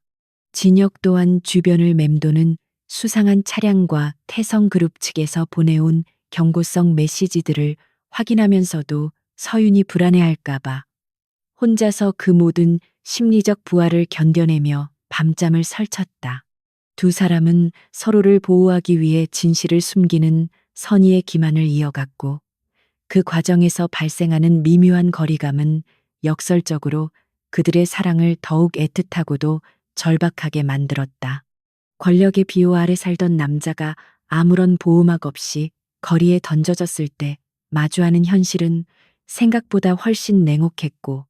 S1: 진혁 또한 주변을 맴도는 수상한 차량과 태성그룹 측에서 보내온 경고성 메시지들을 확인하면서도 서윤이 불안해할까봐 혼자서 그 모든 심리적 부하를 견뎌내며 밤잠을 설쳤다. 두 사람은 서로를 보호하기 위해 진실을 숨기는 선의의 기만을 이어갔고, 그 과정에서 발생하는 미묘한 거리감은 역설적으로 그들의 사랑을 더욱 애틋하고도 절박하게 만들었다. 권력의 비호 아래 살던 남자가 아무런 보호막 없이 거리에 던져졌을 때 마주하는 현실은 생각보다 훨씬 냉혹했고,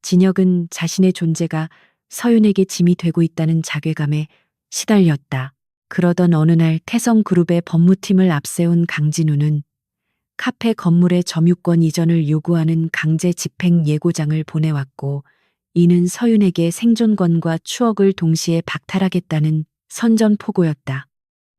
S1: 진혁은 자신의 존재가 서윤에게 짐이 되고 있다는 자괴감에 시달렸다. 그러던 어느 날 태성그룹의 법무팀을 앞세운 강진우는 카페 건물의 점유권 이전을 요구하는 강제 집행 예고장을 보내왔고, 이는 서윤에게 생존권과 추억을 동시에 박탈하겠다는 선전포고였다.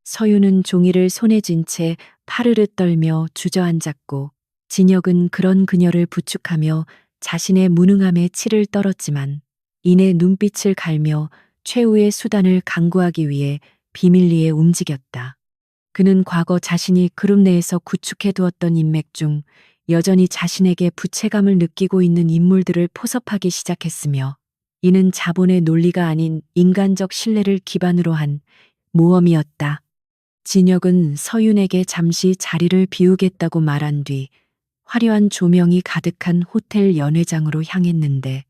S1: 서윤은 종이를 손에 쥔 채 파르르 떨며 주저앉았고, 진혁은 그런 그녀를 부축하며 자신의 무능함에 치를 떨었지만, 이내 눈빛을 갈며 최후의 수단을 강구하기 위해 비밀리에 움직였다. 그는 과거 자신이 그룹 내에서 구축해두었던 인맥 중 여전히 자신에게 부채감을 느끼고 있는 인물들을 포섭하기 시작했으며, 이는 자본의 논리가 아닌 인간적 신뢰를 기반으로 한 모험이었다. 진혁은 서윤에게 잠시 자리를 비우겠다고 말한 뒤 화려한 조명이 가득한 호텔 연회장으로 향했는데,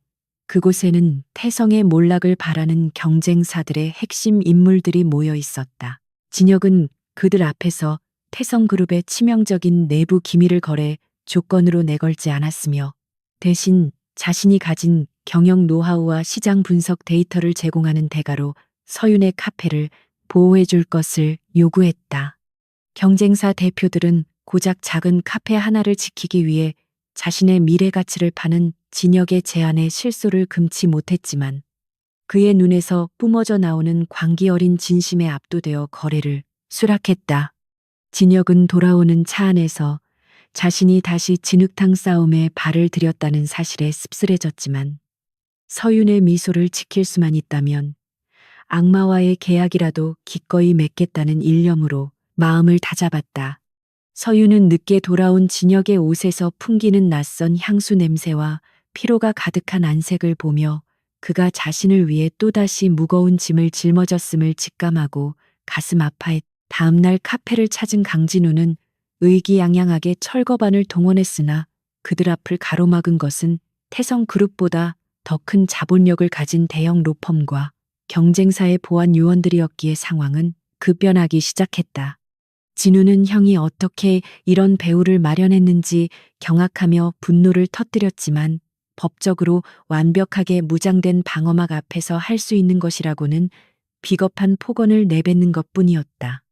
S1: 그곳에는 태성의 몰락을 바라는 경쟁사들의 핵심 인물들이 모여 있었다. 진혁은 그들 앞에서 태성그룹의 치명적인 내부 기밀을 거래 조건으로 내걸지 않았으며, 대신 자신이 가진 경영 노하우와 시장 분석 데이터를 제공하는 대가로 서윤의 카페를 보호해 줄 것을 요구했다. 경쟁사 대표들은 고작 작은 카페 하나를 지키기 위해 자신의 미래 가치를 파는 진혁의 제안에 실소를 금치 못했지만, 그의 눈에서 뿜어져 나오는 광기 어린 진심에 압도되어 거래를 수락했다. 진혁은 돌아오는 차 안에서 자신이 다시 진흙탕 싸움에 발을 들였다는 사실에 씁쓸해졌지만, 서윤의 미소를 지킬 수만 있다면 악마와의 계약이라도 기꺼이 맺겠다는 일념으로 마음을 다잡았다. 서윤은 늦게 돌아온 진혁의 옷에서 풍기는 낯선 향수 냄새와 피로가 가득한 안색을 보며 그가 자신을 위해 또다시 무거운 짐을 짊어졌음을 직감하고 가슴 아파했다. 다음날 카페를 찾은 강진우는 의기양양하게 철거반을 동원했으나 그들 앞을 가로막은 것은 태성그룹보다 더 큰 자본력을 가진 대형 로펌과 경쟁사의 보안 요원들이었기에 상황은 급변하기 시작했다. 진우는 형이 어떻게 이런 배우를 마련했는지 경악하며 분노를 터뜨렸지만, 법적으로 완벽하게 무장된 방어막 앞에서 할 수 있는 것이라고는 비겁한 폭언을 내뱉는 것뿐이었다.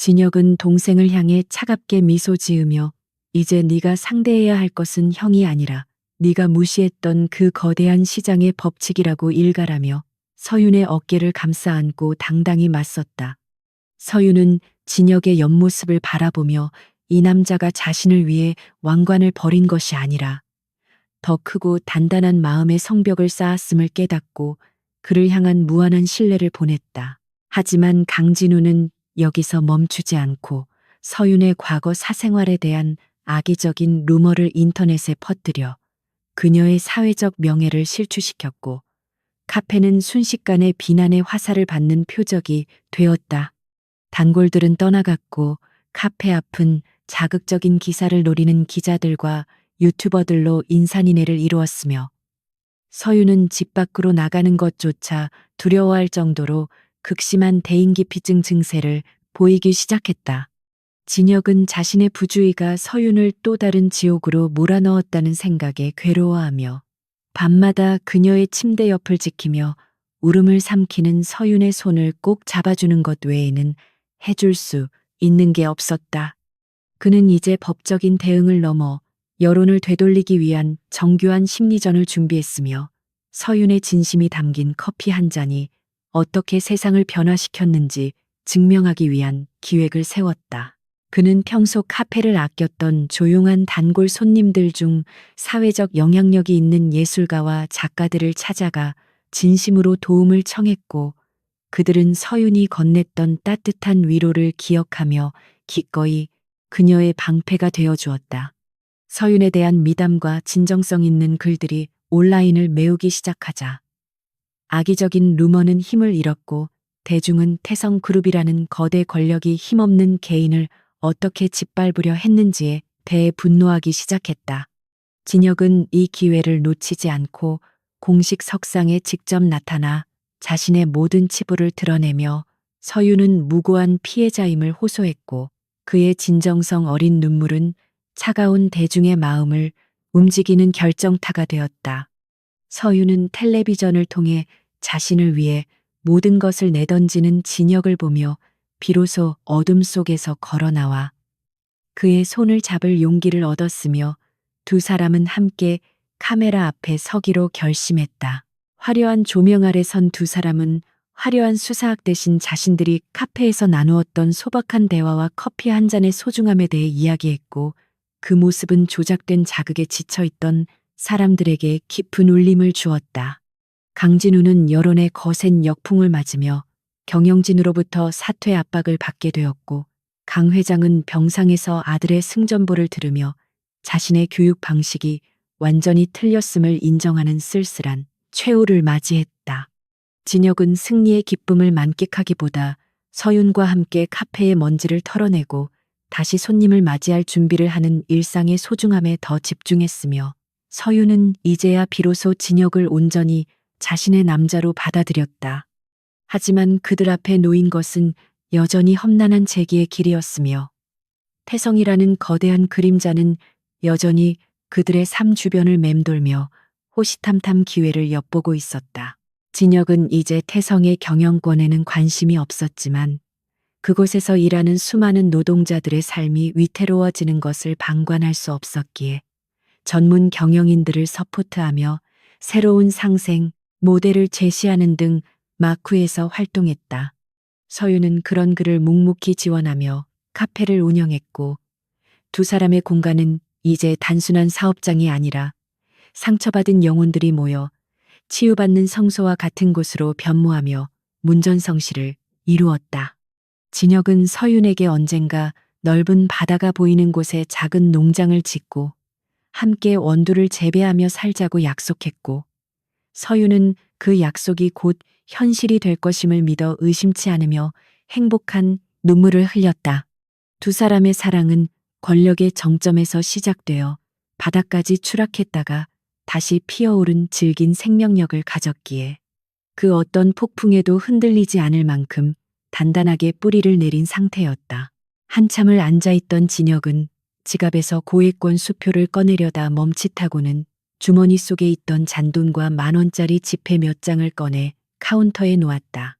S1: 진혁은 동생을 향해 차갑게 미소 지으며, 이제 네가 상대해야 할 것은 형이 아니라 네가 무시했던 그 거대한 시장의 법칙이라고 일갈하며 서윤의 어깨를 감싸 안고 당당히 맞섰다. 서윤은 진혁의 옆모습을 바라보며 이 남자가 자신을 위해 왕관을 버린 것이 아니라 더 크고 단단한 마음의 성벽을 쌓았음을 깨닫고 그를 향한 무한한 신뢰를 보냈다. 하지만 강진우는 여기서 멈추지 않고 서윤의 과거 사생활에 대한 악의적인 루머를 인터넷에 퍼뜨려 그녀의 사회적 명예를 실추시켰고 카페는 순식간에 비난의 화살을 받는 표적이 되었다. 단골들은 떠나갔고 카페 앞은 자극적인 기사를 노리는 기자들과 유튜버들로 인산인해를 이루었으며 서윤은 집 밖으로 나가는 것조차 두려워할 정도로 극심한 대인기피증 증세를 보이기 시작했다. 진혁은 자신의 부주의가 서윤을 또 다른 지옥으로 몰아넣었다는 생각에 괴로워하며 밤마다 그녀의 침대 옆을 지키며 울음을 삼키는 서윤의 손을 꼭 잡아주는 것 외에는 해줄 수 있는 게 없었다. 그는 이제 법적인 대응을 넘어 여론을 되돌리기 위한 정교한 심리전을 준비했으며 서윤의 진심이 담긴 커피 한 잔이 어떻게 세상을 변화시켰는지 증명하기 위한 기획을 세웠다. 그는 평소 카페를 아꼈던 조용한 단골 손님들 중 사회적 영향력이 있는 예술가와 작가들을 찾아가 진심으로 도움을 청했고 그들은 서윤이 건넸던 따뜻한 위로를 기억하며 기꺼이 그녀의 방패가 되어 주었다. 서윤에 대한 미담과 진정성 있는 글들이 온라인을 메우기 시작하자 악의적인 루머는 힘을 잃었고 대중은 태성그룹이라는 거대 권력이 힘없는 개인을 어떻게 짓밟으려 했는지에 대해 분노하기 시작했다. 진혁은 이 기회를 놓치지 않고 공식 석상에 직접 나타나 자신의 모든 치부를 드러내며 서윤은 무고한 피해자임을 호소했고 그의 진정성 어린 눈물은 차가운 대중의 마음을 움직이는 결정타가 되었다. 서윤은 텔레비전을 통해 자신을 위해 모든 것을 내던지는 진혁을 보며 비로소 어둠 속에서 걸어나와 그의 손을 잡을 용기를 얻었으며 두 사람은 함께 카메라 앞에 서기로 결심했다. 화려한 조명 아래 선 두 사람은 화려한 수사학 대신 자신들이 카페에서 나누었던 소박한 대화와 커피 한 잔의 소중함에 대해 이야기했고 그 모습은 조작된 자극에 지쳐있던 사람들에게 깊은 울림을 주었다. 강진우는 여론의 거센 역풍을 맞으며 경영진으로부터 사퇴 압박을 받게 되었고 강 회장은 병상에서 아들의 승전보를 들으며 자신의 교육 방식이 완전히 틀렸음을 인정하는 쓸쓸한 최후를 맞이했다. 진혁은 승리의 기쁨을 만끽하기보다 서윤과 함께 카페의 먼지를 털어내고 다시 손님을 맞이할 준비를 하는 일상의 소중함에 더 집중했으며 서윤은 이제야 비로소 진혁을 온전히 자신의 남자로 받아들였다. 하지만 그들 앞에 놓인 것은 여전히 험난한 재기의 길이었으며 태성이라는 거대한 그림자는 여전히 그들의 삶 주변을 맴돌며 호시탐탐 기회를 엿보고 있었다. 진혁은 이제 태성의 경영권에는 관심이 없었지만 그곳에서 일하는 수많은 노동자들의 삶이 위태로워지는 것을 방관할 수 없었기에 전문 경영인들을 서포트하며 새로운 상생, 모델을 제시하는 등 마쿠에서 활동했다. 서윤은 그런 그를 묵묵히 지원하며 카페를 운영했고 두 사람의 공간은 이제 단순한 사업장이 아니라 상처받은 영혼들이 모여 치유받는 성소와 같은 곳으로 변모하며 문전성시를 이루었다. 진혁은 서윤에게 언젠가 넓은 바다가 보이는 곳에 작은 농장을 짓고 함께 원두를 재배하며 살자고 약속했고 서윤은 그 약속이 곧 현실이 될 것임을 믿어 의심치 않으며 행복한 눈물을 흘렸다. 두 사람의 사랑은 권력의 정점에서 시작되어 바닥까지 추락했다가 다시 피어오른 질긴 생명력을 가졌기에 그 어떤 폭풍에도 흔들리지 않을 만큼 단단하게 뿌리를 내린 상태였다. 한참을 앉아있던 진혁은 지갑에서 고액권 수표를 꺼내려다 멈칫하고는 주머니 속에 있던 잔돈과 10,000원짜리 지폐 몇 장을 꺼내 카운터에 놓았다.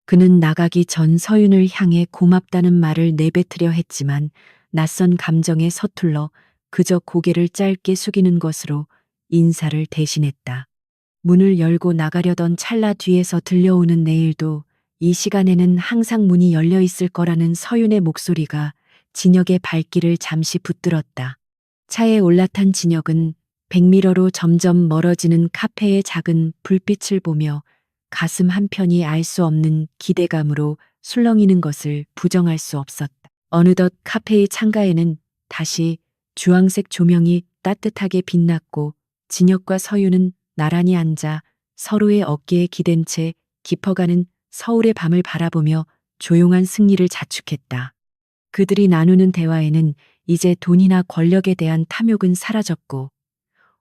S1: 그는 나가기 전 서윤을 향해 고맙다는 말을 내뱉으려 했지만 낯선 감정에 서툴러 그저 고개를 짧게 숙이는 것으로 인사를 대신했다. 문을 열고 나가려던 찰나 뒤에서 들려오는 내일도 이 시간에는 항상 문이 열려 있을 거라는 서윤의 목소리가 진혁의 발길을 잠시 붙들었다. 차에 올라탄 진혁은 백미러로 점점 멀어지는 카페의 작은 불빛을 보며 가슴 한편이 알 수 없는 기대감으로 술렁이는 것을 부정할 수 없었다. 어느덧 카페의 창가에는 다시 주황색 조명이 따뜻하게 빛났고 진혁과 서윤은 나란히 앉아 서로의 어깨에 기댄 채 깊어가는 서울의 밤을 바라보며 조용한 승리를 자축했다. 그들이 나누는 대화에는 이제 돈이나 권력에 대한 탐욕은 사라졌고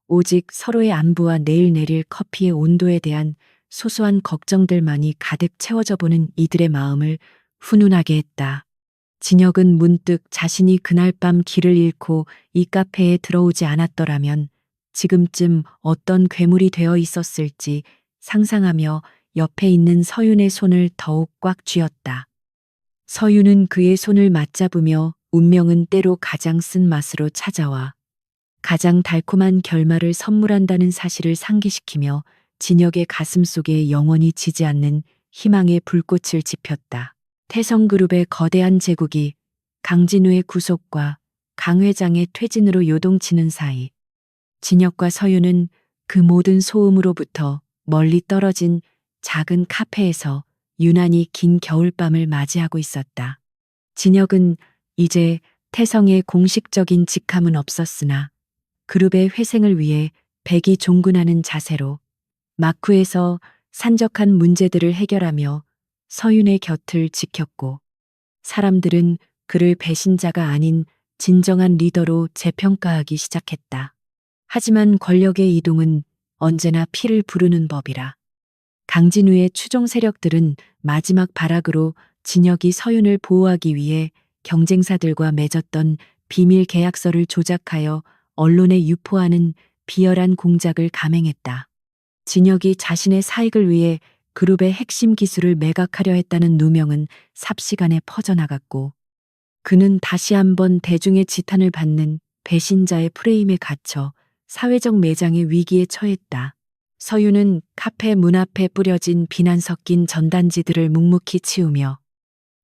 S1: 오직 서로의 안부와 내일 내릴 커피의 온도에 대한 소소한 걱정들만이 가득 채워져 보는 이들의 마음을 훈훈하게 했다. 진혁은 문득 자신이 그날 밤 길을 잃고 이 카페에 들어오지 않았더라면 지금쯤 어떤 괴물이 되어 있었을지 상상하며 옆에 있는 서윤의 손을 더욱 꽉 쥐었다. 서윤은 그의 손을 맞잡으며 운명은 때로 가장 쓴 맛으로 찾아와 가장 달콤한 결말을 선물한다는 사실을 상기시키며 진혁의 가슴 속에 영원히 지지 않는 희망의 불꽃을 지폈다. 태성그룹의 거대한 제국이 강진우의 구속과 강 회장의 퇴진으로 요동치는 사이 진혁과 서윤은 그 모든 소음으로부터 멀리 떨어진 작은 카페에서 유난히 긴 겨울밤을 맞이하고 있었다. 진혁은 이제 태성의 공식적인 직함은 없었으나 그룹의 회생을 위해 백이종군하는 자세로 마쿠에서 산적한 문제들을 해결하며 서윤의 곁을 지켰고 사람들은 그를 배신자가 아닌 진정한 리더로 재평가하기 시작했다. 하지만 권력의 이동은 언제나 피를 부르는 법이라. 강진우의 추종 세력들은 마지막 발악으로 진혁이 서윤을 보호하기 위해 경쟁사들과 맺었던 비밀 계약서를 조작하여 언론에 유포하는 비열한 공작을 감행했다. 진혁이 자신의 사익을 위해 그룹의 핵심 기술을 매각하려 했다는 누명은 삽시간에 퍼져나갔고 그는 다시 한번 대중의 지탄을 받는 배신자의 프레임에 갇혀 사회적 매장의 위기에 처했다. 서윤은 카페 문 앞에 뿌려진 비난 섞인 전단지들을 묵묵히 치우며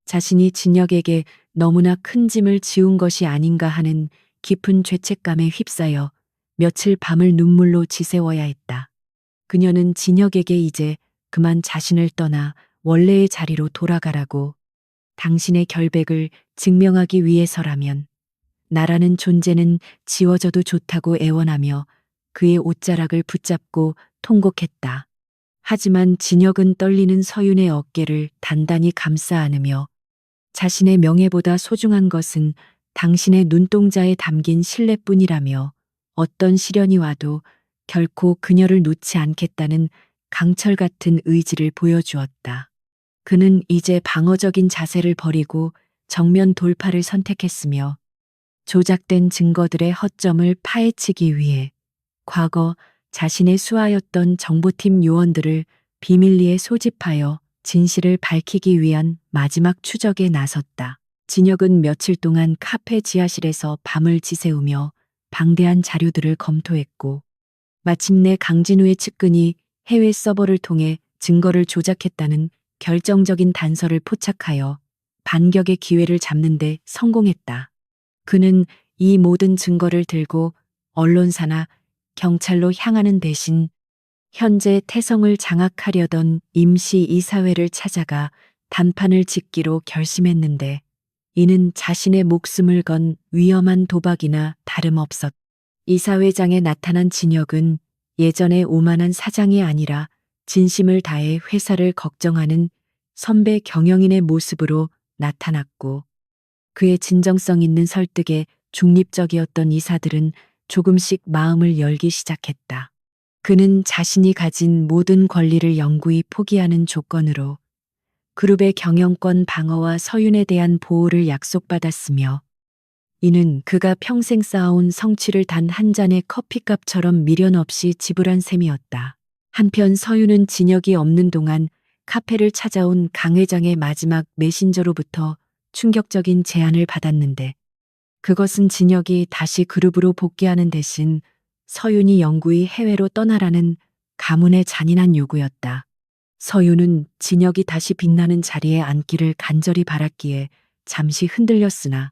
S1: 자신이 진혁에게 너무나 큰 짐을 지운 것이 아닌가 하는 깊은 죄책감에 휩싸여 며칠 밤을 눈물로 지새워야 했다. 그녀는 진혁에게 이제 그만 자신을 떠나 원래의 자리로 돌아가라고 당신의 결백을 증명하기 위해서라면 나라는 존재는 지워져도 좋다고 애원하며 그의 옷자락을 붙잡고 통곡했다. 하지만 진혁은 떨리는 서윤의 어깨를 단단히 감싸 안으며 자신의 명예보다 소중한 것은 당신의 눈동자에 담긴 신뢰뿐이라며 어떤 시련이 와도 결코 그녀를 놓지 않겠다는 강철 같은 의지를 보여주었다. 그는 이제 방어적인 자세를 버리고 정면 돌파를 선택했으며 조작된 증거들의 허점을 파헤치기 위해 과거 자신의 수하였던 정보팀 요원들을 비밀리에 소집하여 진실을 밝히기 위한 마지막 추적에 나섰다. 진혁은 며칠 동안 카페 지하실에서 밤을 지새우며 방대한 자료들을 검토했고 마침내 강진우의 측근이 해외 서버를 통해 증거를 조작했다는 결정적인 단서를 포착하여 반격의 기회를 잡는 데 성공했다. 그는 이 모든 증거를 들고 언론사나 경찰로 향하는 대신 현재 태성을 장악하려던 임시 이사회를 찾아가 단판을 짓기로 결심했는데 이는 자신의 목숨을 건 위험한 도박이나 다름없었다. 이사회장에 나타난 진혁은 예전의 오만한 사장이 아니라 진심을 다해 회사를 걱정하는 선배 경영인의 모습으로 나타났고 그의 진정성 있는 설득에 중립적이었던 이사들은 조금씩 마음을 열기 시작했다. 그는 자신이 가진 모든 권리를 영구히 포기하는 조건으로 그룹의 경영권 방어와 서윤에 대한 보호를 약속받았으며 이는 그가 평생 쌓아온 성취를 단 한 잔의 커피값처럼 미련 없이 지불한 셈이었다. 한편 서윤은 진혁이 없는 동안 카페를 찾아온 강 회장의 마지막 메신저로부터 충격적인 제안을 받았는데 그것은 진혁이 다시 그룹으로 복귀하는 대신 서윤이 영구히 해외로 떠나라는 가문의 잔인한 요구였다. 서윤은 진혁이 다시 빛나는 자리에 앉기를 간절히 바랐기에 잠시 흔들렸으나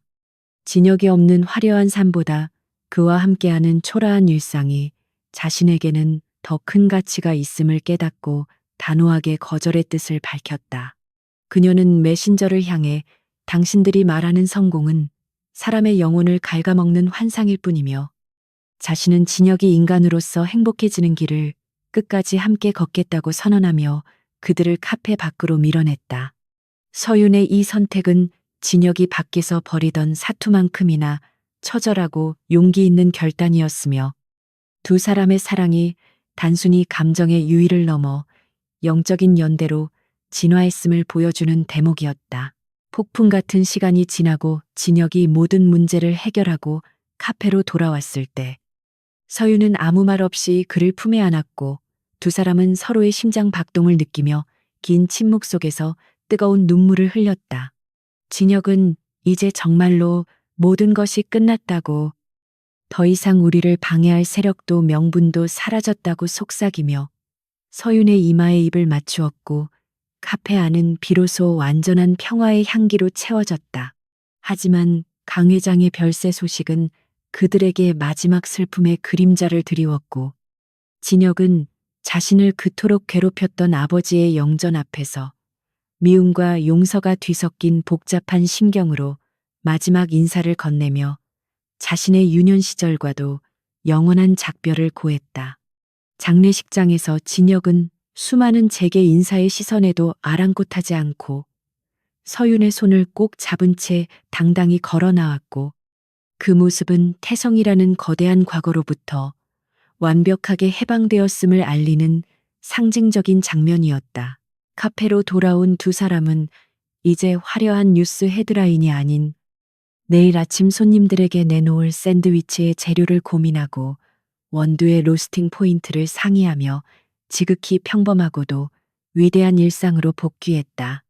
S1: 진혁이 없는 화려한 삶보다 그와 함께하는 초라한 일상이 자신에게는 더 큰 가치가 있음을 깨닫고 단호하게 거절의 뜻을 밝혔다. 그녀는 메신저를 향해 당신들이 말하는 성공은 사람의 영혼을 갉아먹는 환상일 뿐이며 자신은 진혁이 인간으로서 행복해지는 길을 끝까지 함께 걷겠다고 선언하며 그들을 카페 밖으로 밀어냈다. 서윤의 이 선택은 진혁이 밖에서 벌이던 사투만큼이나 처절하고 용기 있는 결단이었으며 두 사람의 사랑이 단순히 감정의 유의를 넘어 영적인 연대로 진화했음을 보여주는 대목이었다. 폭풍 같은 시간이 지나고 진혁이 모든 문제를 해결하고 카페로 돌아왔을 때 서윤은 아무 말 없이 그를 품에 안았고 두 사람은 서로의 심장 박동을 느끼며 긴 침묵 속에서 뜨거운 눈물을 흘렸다. 진혁은 이제 정말로 모든 것이 끝났다고, 더 이상 우리를 방해할 세력도 명분도 사라졌다고 속삭이며 서윤의 이마에 입을 맞추었고 카페 안은 비로소 완전한 평화의 향기로 채워졌다. 하지만 강 회장의 별세 소식은 그들에게 마지막 슬픔의 그림자를 드리웠고 진혁은 자신을 그토록 괴롭혔던 아버지의 영전 앞에서 미움과 용서가 뒤섞인 복잡한 심경으로 마지막 인사를 건네며 자신의 유년 시절과도 영원한 작별을 고했다. 장례식장에서 진혁은 수많은 재계 인사의 시선에도 아랑곳하지 않고 서윤의 손을 꼭 잡은 채 당당히 걸어 나왔고 그 모습은 태성이라는 거대한 과거로부터 완벽하게 해방되었음을 알리는 상징적인 장면이었다. 카페로 돌아온 두 사람은 이제 화려한 뉴스 헤드라인이 아닌 내일 아침 손님들에게 내놓을 샌드위치의 재료를 고민하고 원두의 로스팅 포인트를 상의하며 지극히 평범하고도 위대한 일상으로 복귀했다.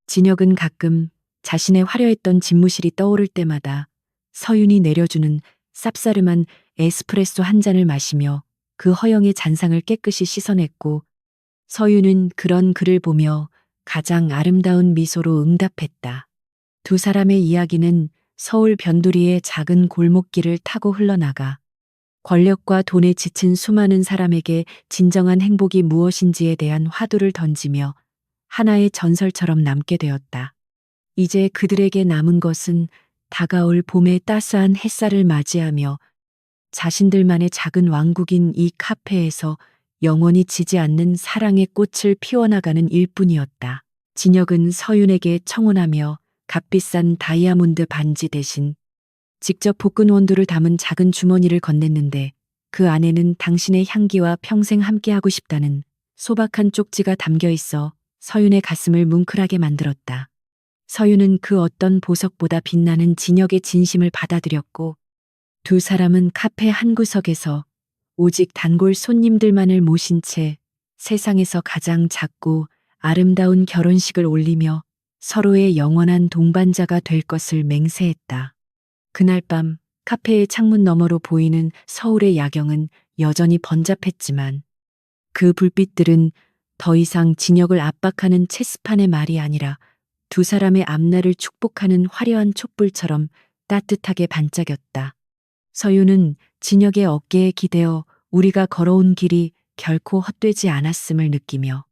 S1: 진혁은 가끔 자신의 화려했던 집무실이 떠오를 때마다 서윤이 내려주는 쌉싸름한 에스프레소 한 잔을 마시며 그 허영의 잔상을 깨끗이 씻어냈고 서윤은 그런 그를 보며 가장 아름다운 미소로 응답했다. 두 사람의 이야기는 서울 변두리의 작은 골목길을 타고 흘러나가 권력과 돈에 지친 수많은 사람에게 진정한 행복이 무엇인지에 대한 화두를 던지며 하나의 전설처럼 남게 되었다. 이제 그들에게 남은 것은 다가올 봄의 따스한 햇살을 맞이하며 자신들만의 작은 왕국인 이 카페에서 영원히 지지 않는 사랑의 꽃을 피워나가는 일뿐이었다. 진혁은 서윤에게 청혼하며 값비싼 다이아몬드 반지 대신 직접 볶은 원두를 담은 작은 주머니를 건넸는데 그 안에는 당신의 향기와 평생 함께하고 싶다는 소박한 쪽지가 담겨 있어 서윤의 가슴을 뭉클하게 만들었다. 서윤은 그 어떤 보석보다 빛나는 진혁의 진심을 받아들였고 두 사람은 카페 한 구석에서 오직 단골 손님들만을 모신 채 세상에서 가장 작고 아름다운 결혼식을 올리며 서로의 영원한 동반자가 될 것을 맹세했다. 그날 밤 카페의 창문 너머로 보이는 서울의 야경은 여전히 번잡했지만 그 불빛들은 더 이상 진혁을 압박하는 체스판의 말이 아니라 두 사람의 앞날을 축복하는 화려한 촛불처럼 따뜻하게 반짝였다. 서윤은 진혁의 어깨에 기대어 우리가 걸어온 길이 결코 헛되지 않았음을 느끼며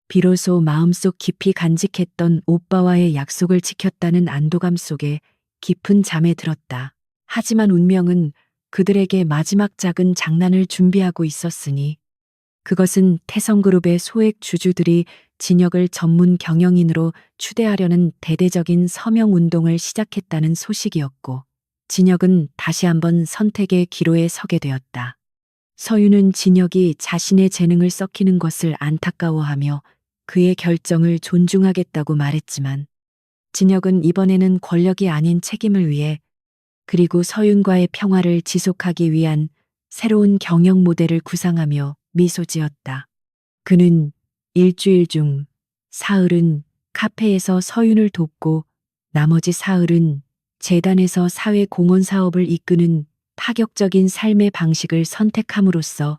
S1: 비로소 마음속 깊이 간직했던 오빠와의 약속을 지켰다는 안도감 속에 깊은 잠에 들었다. 하지만 운명은 그들에게 마지막 작은 장난을 준비하고 있었으니 그것은 태성그룹의 소액 주주들이 진혁을 전문 경영인으로 추대하려는 대대적인 서명 운동을 시작했다는 소식이었고 진혁은 다시 한번 선택의 기로에 서게 되었다. 서윤은 진혁이 자신의 재능을 썩히는 것을 안타까워하며 그의 결정을 존중하겠다고 말했지만 진혁은 이번에는 권력이 아닌 책임을 위해 그리고 서윤과의 평화를 지속하기 위한 새로운 경영 모델을 구상하며 미소 지었다. 그는 일주일 중 사흘은 카페에서 서윤을 돕고 나머지 사흘은 재단에서 사회 공헌 사업을 이끄는 파격적인 삶의 방식을 선택함으로써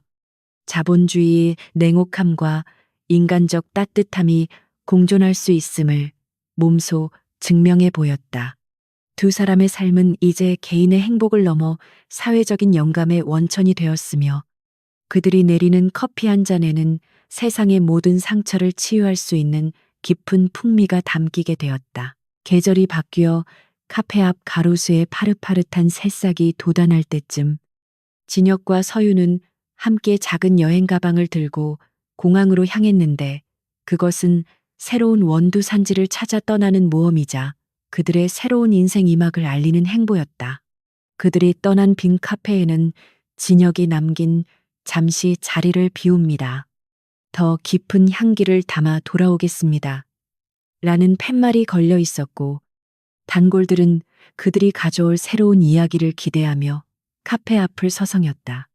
S1: 자본주의의 냉혹함과 인간적 따뜻함이 공존할 수 있음을 몸소 증명해 보였다. 두 사람의 삶은 이제 개인의 행복을 넘어 사회적인 영감의 원천이 되었으며 그들이 내리는 커피 한 잔에는 세상의 모든 상처를 치유할 수 있는 깊은 풍미가 담기게 되었다. 계절이 바뀌어 카페 앞 가로수에 파릇파릇한 새싹이 돋아날 때쯤 진혁과 서윤은 함께 작은 여행 가방을 들고 공항으로 향했는데 그것은 새로운 원두 산지를 찾아 떠나는 모험이자 그들의 새로운 인생 이막을 알리는 행보였다. 그들이 떠난 빈 카페에는 진혁이 남긴 잠시 자리를 비웁니다. 더 깊은 향기를 담아 돌아오겠습니다. 라는 팻말이 걸려 있었고 단골들은 그들이 가져올 새로운 이야기를 기대하며 카페 앞을 서성였다.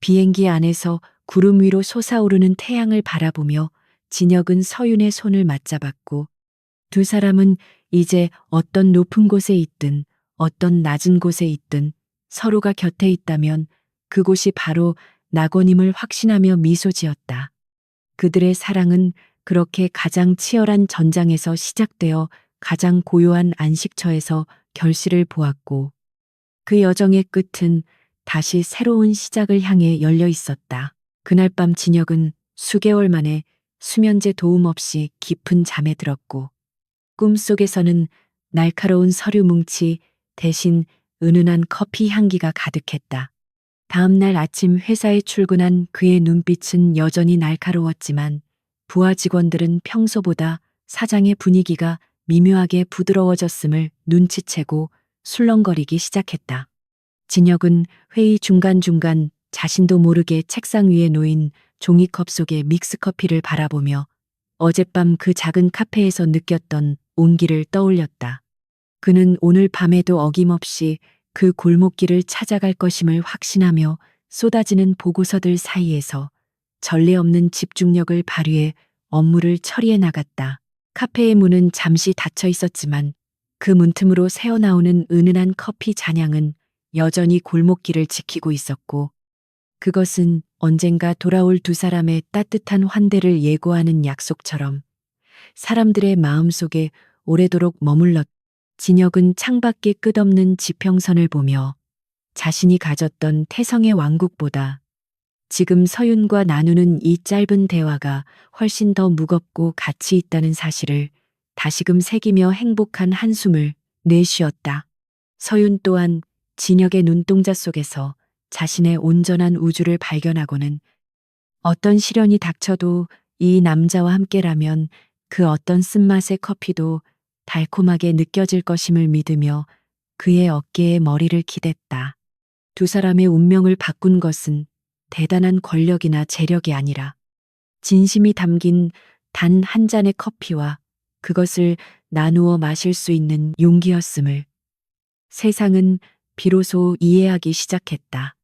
S1: 비행기 안에서 구름 위로 솟아오르는 태양을 바라보며 진혁은 서윤의 손을 맞잡았고 두 사람은 이제 어떤 높은 곳에 있든 어떤 낮은 곳에 있든 서로가 곁에 있다면 그곳이 바로 낙원임을 확신하며 미소 지었다. 그들의 사랑은 그렇게 가장 치열한 전장에서 시작되어 가장 고요한 안식처에서 결실을 보았고 그 여정의 끝은 다시 새로운 시작을 향해 열려 있었다. 그날 밤 진혁은 수개월 만에 수면제 도움 없이 깊은 잠에 들었고 꿈속에서는 날카로운 서류 뭉치 대신 은은한 커피 향기가 가득했다. 다음 날 아침 회사에 출근한 그의 눈빛은 여전히 날카로웠지만 부하 직원들은 평소보다 사장의 분위기가 미묘하게 부드러워졌음을 눈치채고 술렁거리기 시작했다. 진혁은 회의 중간중간 자신도 모르게 책상 위에 놓인 종이컵 속의 믹스커피를 바라보며 어젯밤 그 작은 카페에서 느꼈던 온기를 떠올렸다. 그는 오늘 밤에도 어김없이 그 골목길을 찾아갈 것임을 확신하며 쏟아지는 보고서들 사이에서 전례 없는 집중력을 발휘해 업무를 처리해 나갔다. 카페의 문은 잠시 닫혀 있었지만 그 문틈으로 새어나오는 은은한 커피 잔향은 여전히 골목길을 지키고 있었고 그것은 언젠가 돌아올 두 사람의 따뜻한 환대를 예고하는 약속처럼 사람들의 마음속에 오래도록 머물렀다. 진혁은 창밖의 끝없는 지평선을 보며 자신이 가졌던 태성의 왕국보다 지금 서윤과 나누는 이 짧은 대화가 훨씬 더 무겁고 가치 있다는 사실을 다시금 새기며 행복한 한숨을 내쉬었다. 서윤 또한 진혁의 눈동자 속에서 자신의 온전한 우주를 발견하고는 어떤 시련이 닥쳐도 이 남자와 함께라면 그 어떤 쓴맛의 커피도 달콤하게 느껴질 것임을 믿으며 그의 어깨에 머리를 기댔다. 두 사람의 운명을 바꾼 것은 대단한 권력이나 재력이 아니라 진심이 담긴 단 한 잔의 커피와 그것을 나누어 마실 수 있는 용기였음을 세상은 비로소 이해하기 시작했다.